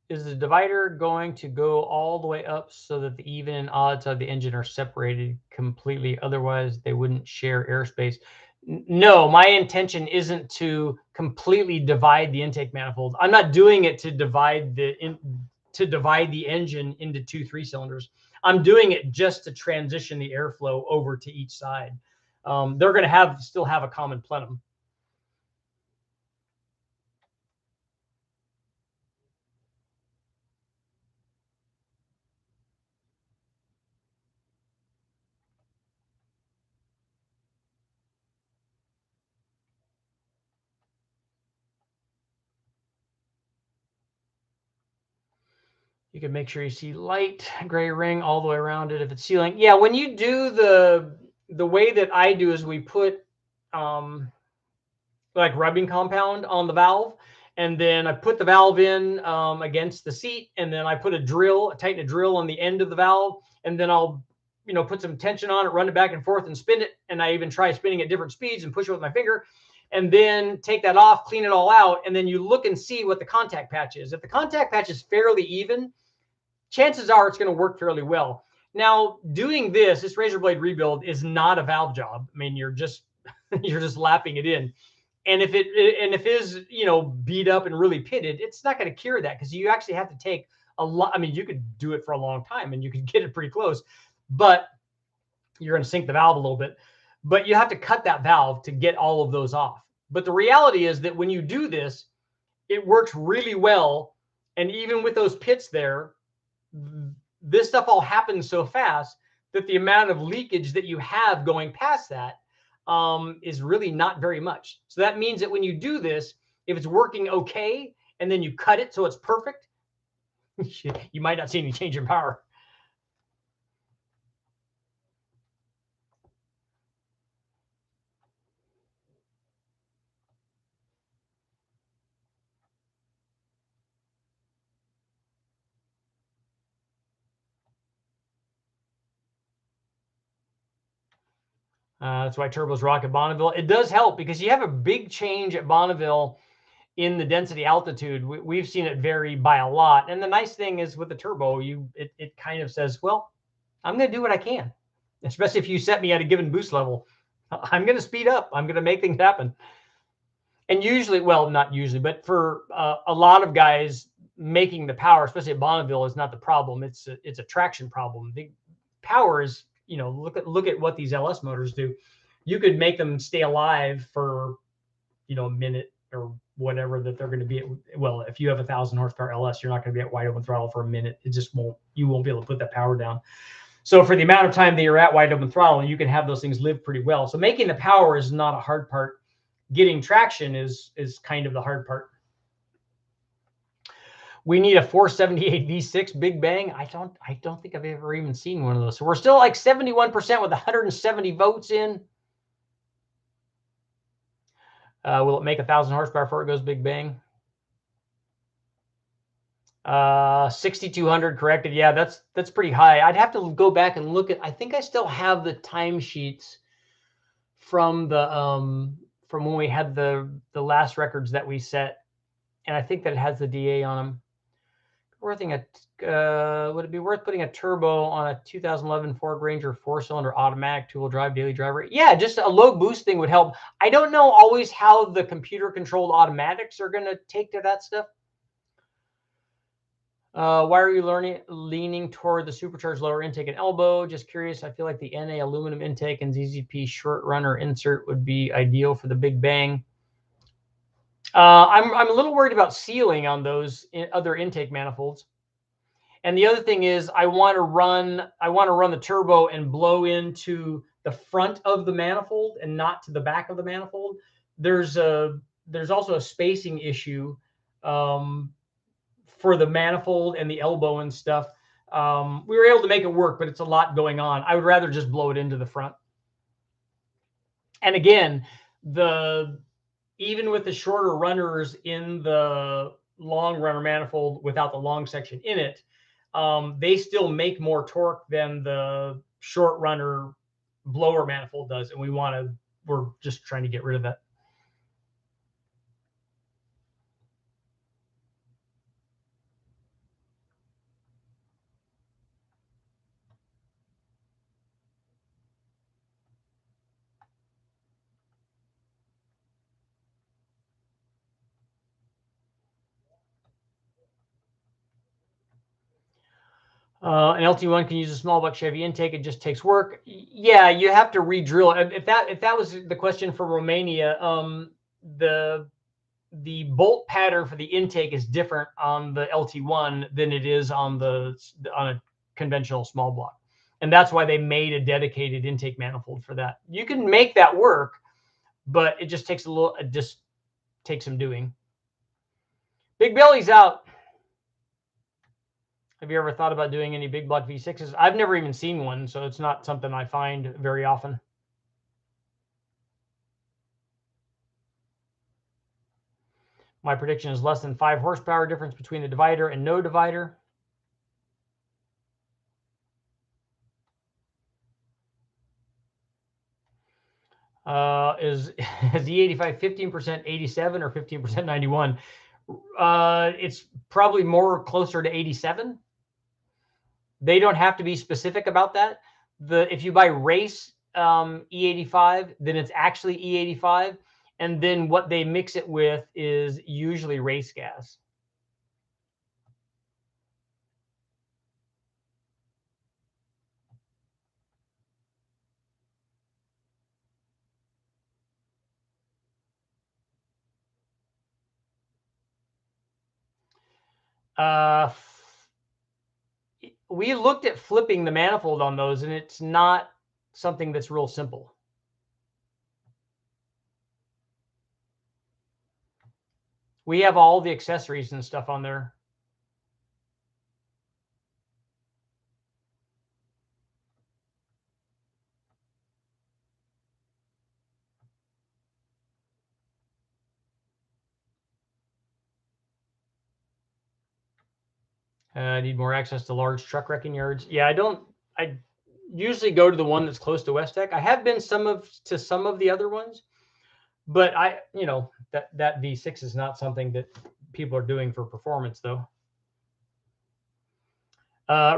[SPEAKER 1] Is the divider going to go all the way up so that the even and odd side of the engine are separated completely? Otherwise, they wouldn't share airspace. No, my intention isn't to completely divide the intake manifold. I'm not doing it to divide the engine into 2 3-cylinders. I'm doing it just to transition the airflow over to each side. They're going to still have a common plenum. You can make sure you see light gray ring all the way around it if it's sealing. Yeah, when you do the way that I do is we put like rubbing compound on the valve, and then I put the valve in against the seat, and then I put tighten a drill on the end of the valve, and then I'll put some tension on it, run it back and forth and spin it. And I even try spinning at different speeds and push it with my finger, and then take that off, clean it all out, and then you look and see what the contact patch is. If the contact patch is fairly even, chances are it's going to work fairly well. Now, doing this razor blade rebuild is not a valve job. I mean, you're just lapping it in. And if it is, beat up and really pitted, it's not going to cure that, because you actually have to take a lot. I mean, you could do it for a long time and you could get it pretty close, but you're going to sink the valve a little bit. But you have to cut that valve to get all of those off. But the reality is that when you do this, it works really well. And even with those pits there, this stuff all happens so fast that the amount of leakage that you have going past that is really not very much. So that means that when you do this, if it's working okay, and then you cut it so it's perfect, you might not see any change in power. That's why turbos rock at Bonneville. It does help because you have a big change at Bonneville in the density altitude. We've seen it vary by a lot. And the nice thing is with the turbo, it kind of says, well, I'm going to do what I can, especially if you set me at a given boost level. I'm going to speed up. I'm going to make things happen. And usually, well, not usually, but for a lot of guys, making the power, especially at Bonneville, is not the problem. It's a traction problem. The power is, look at what these LS motors do. You could make them stay alive for, a minute or whatever that they're going to be at. Well, if you have 1,000 horsepower LS, you're not going to be at wide open throttle for a minute. It just you won't be able to put that power down. So for the amount of time that you're at wide open throttle, you can have those things live pretty well. So making the power is not a hard part. Getting traction is kind of the hard part. We need a 478 V6 Big Bang. I don't think I've ever even seen one of those. So we're still like 71% with 170 votes in. Will it make 1,000 horsepower before it goes Big Bang? 6,200 corrected. Yeah, that's pretty high. I'd have to go back and look at. I think I still have the timesheets from the from when we had the last records that we set, and I think that it has the DA on them. would it be worth putting a turbo on a 2011 Ford Ranger 4-cylinder automatic 2-wheel drive daily driver? Yeah, just a low boost thing would help. I don't know always how the computer controlled automatics are going to take to that stuff. Why are you leaning toward the supercharged lower intake and elbow? Just curious. I feel like the NA aluminum intake and ZZP short runner insert would be ideal for the big bang. I'm a little worried about sealing on those other intake manifolds. And the other thing is I want to run the turbo and blow into the front of the manifold and not to the back of the manifold. There's also a spacing issue for the manifold and the elbow and stuff. We were able to make it work, but it's a lot going on. I would rather just blow it into the front. And again, even with the shorter runners in the long runner manifold without the long section in it, they still make more torque than the short runner blower manifold does. And we're just trying to get rid of that. An LT1 can use a small block Chevy intake. It just takes work. Yeah, you have to re-drill. If that was the question for Romania, the bolt pattern for the intake is different on the LT1 than it is on a conventional small block, and that's why they made a dedicated intake manifold for that. You can make that work, but it just takes some doing. Big Belly's out. Have you ever thought about doing any big block V6s? I've never even seen one, so it's not something I find very often. My prediction is less than 5 horsepower difference between the divider and no divider. Is E85 15% 87 or 15% 91? It's probably more closer to 87. They don't have to be specific about that. If you buy race E85, then it's actually E85. And then what they mix it with is usually race gas. We looked at flipping the manifold on those, and it's not something that's real simple. We have all the accessories and stuff on there. I need more access to large truck wrecking yards. Yeah, I usually go to the one that's close to West Tech. I have been to some of the other ones, but that V6 is not something that people are doing for performance though.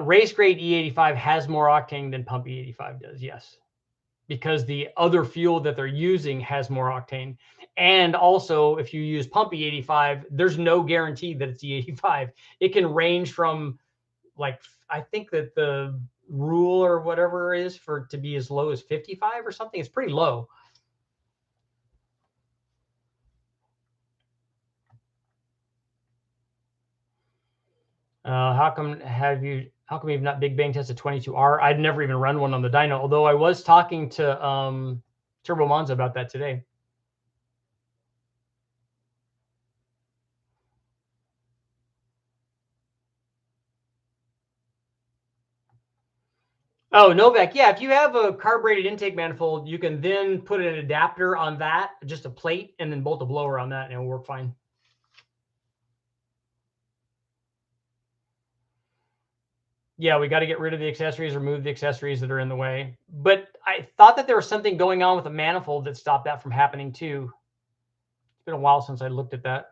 [SPEAKER 1] Race grade E85 has more octane than pump E85 does, yes, because the other fuel that they're using has more octane. And also, if you use pump E85, there's no guarantee that it's E85. It can range from, like, I think that the rule or whatever it is for it to be as low as 55 or something. It's pretty low. How come you've not big bang tested 22R? I'd never even run one on the dyno, although I was talking to Turbo Monza about that today. Oh, Novak. Yeah, if you have a carbureted intake manifold, you can then put an adapter on that, just a plate, and then bolt a blower on that, and it'll work fine. Yeah, we got to get rid of the accessories, remove the accessories that are in the way. But I thought that there was something going on with the manifold that stopped that from happening too. It's been a while since I looked at that.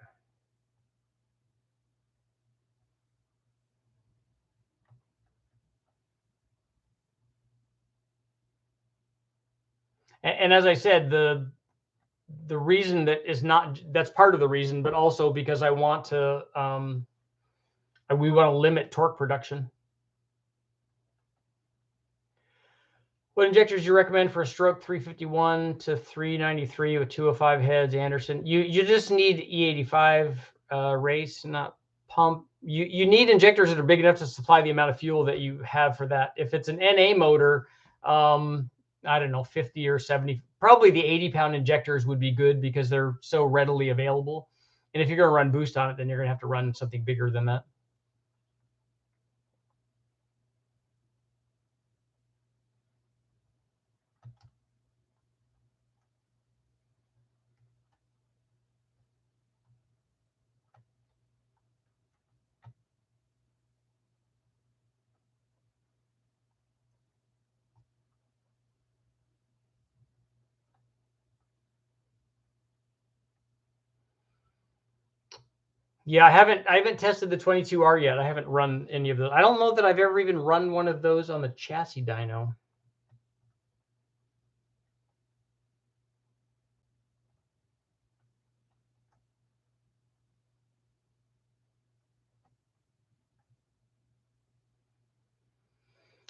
[SPEAKER 1] And as I said, the reason that is not, that's part of the reason, but also because I want to, we want to limit torque production. What injectors do you recommend for a stroke 351 to 393 with 205 heads, Anderson? You just need E85 race, not pump. You need injectors that are big enough to supply the amount of fuel that you have for that. If it's an NA motor, I don't know, 50 or 70, probably the 80-pound injectors would be good because they're so readily available. And if you're going to run boost on it, then you're going to have to run something bigger than that. Yeah, I haven't tested the 22R yet. I haven't run any of those. I don't know that I've ever even run one of those on the chassis dyno.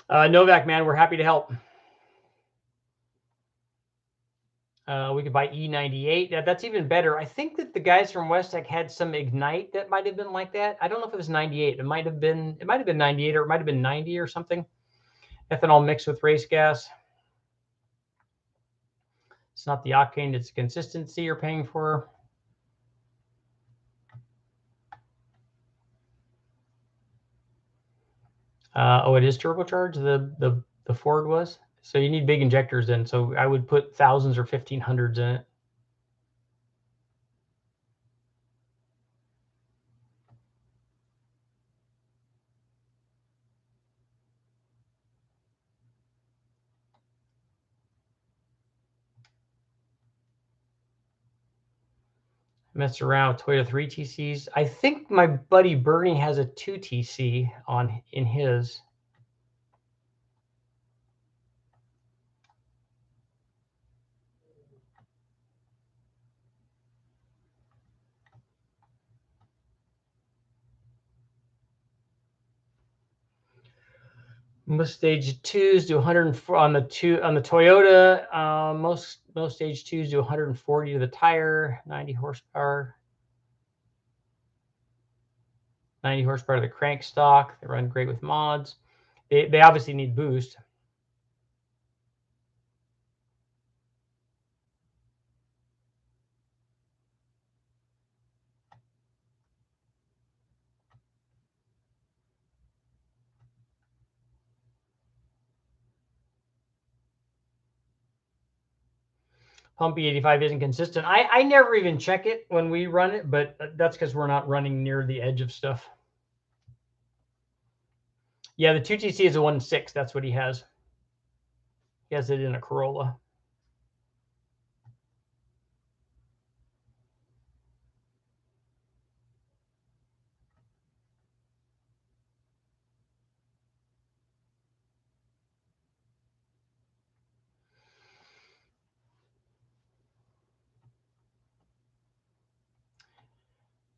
[SPEAKER 1] Novak, man, we're happy to help. We could buy E98. Yeah, that's even better. I think that the guys from Westech had some Ignite that might have been like that. I don't know if it was 98. It might have been 98, or it might have been 90 or something. Ethanol mixed with race gas. It's not the octane, it's the consistency you're paying for. Oh, it is turbocharged, the Ford was. So you need big injectors then. So I would put thousands or 1500s in it. Messed around with Toyota 3 TCs. I think my buddy Bernie has a 2 TC in his. Most stage twos do 104 on the Toyota. Most stage twos do 140 to the tire, 90 horsepower. 90 horsepower to the crank stock. They run great with mods. They obviously need boost. Pump E85 isn't consistent. I never even check it when we run it, but that's because we're not running near the edge of stuff. Yeah, the 2TC is a 1.6. That's what he has. He has it in a Corolla.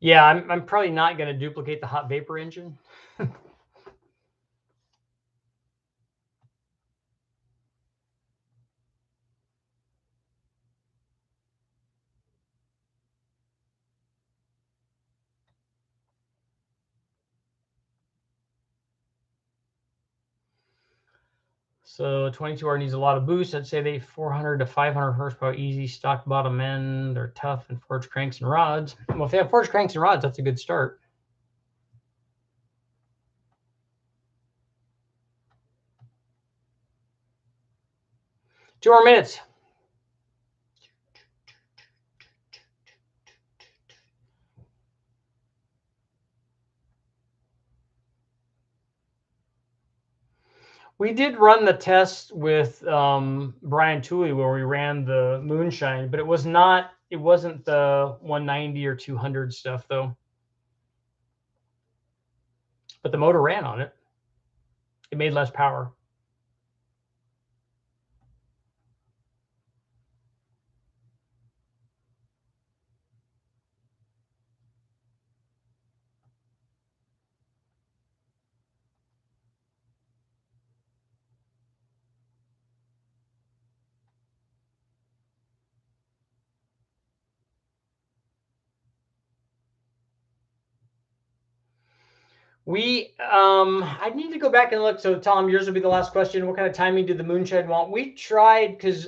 [SPEAKER 1] Yeah, I'm probably not going to duplicate the hot vapor engine. So 22R needs a lot of boost. I'd say they 400 to 500 horsepower easy, stock bottom end. They're tough and forged cranks and rods. Well, if they have forged cranks and rods, that's a good start. 2 more minutes. We did run the test with Brian Tooley where we ran the moonshine, but it wasn't the 190 or 200 stuff though. But the motor ran on it. It made less power. I need to go back and look. So Tom, yours will be the last question. What kind of timing did the moonshine want? We tried, because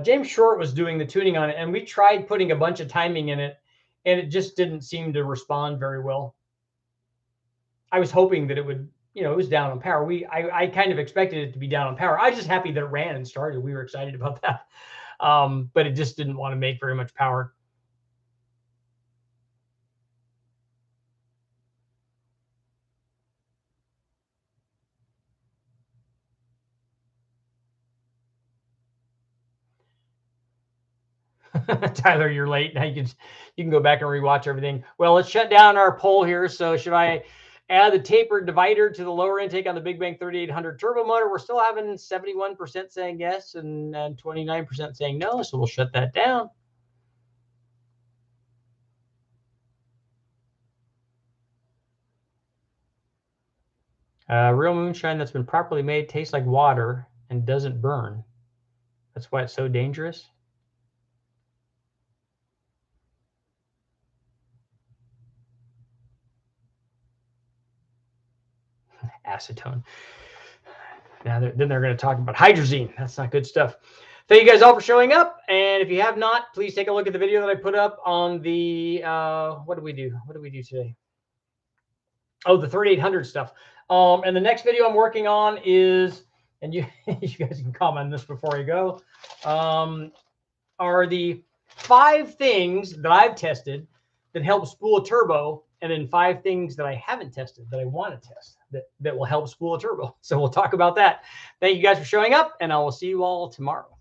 [SPEAKER 1] James Short was doing the tuning on it, and we tried putting a bunch of timing in it, and it just didn't seem to respond very well. I was hoping that it would, it was down on power. I kind of expected it to be down on power. I was just happy that it ran and started. We were excited about that. But it just didn't want to make very much power. Tyler, you're late. Now you can go back and rewatch everything. Well, let's shut down our poll here. So should I add the tapered divider to the lower intake on the Big Bang 3800 turbo motor? We're still having 71% saying yes and 29% saying no. So we'll shut that down. Real moonshine that's been properly made tastes like water and doesn't burn. That's why it's so dangerous. Acetone. Now then they're going to talk about hydrazine. That's not good stuff. Thank you guys all for showing up. And if you have not, please take a look at the video that I put up on the, what did we do? What did we do today? Oh, the 3800 stuff. And the next video I'm working on is, and you guys can comment on this before I go, are the 5 things that I've tested that help spool a turbo, and then 5 things that I haven't tested that I want to test that will help spool a turbo. So we'll talk about that. Thank you guys for showing up, and I will see you all tomorrow.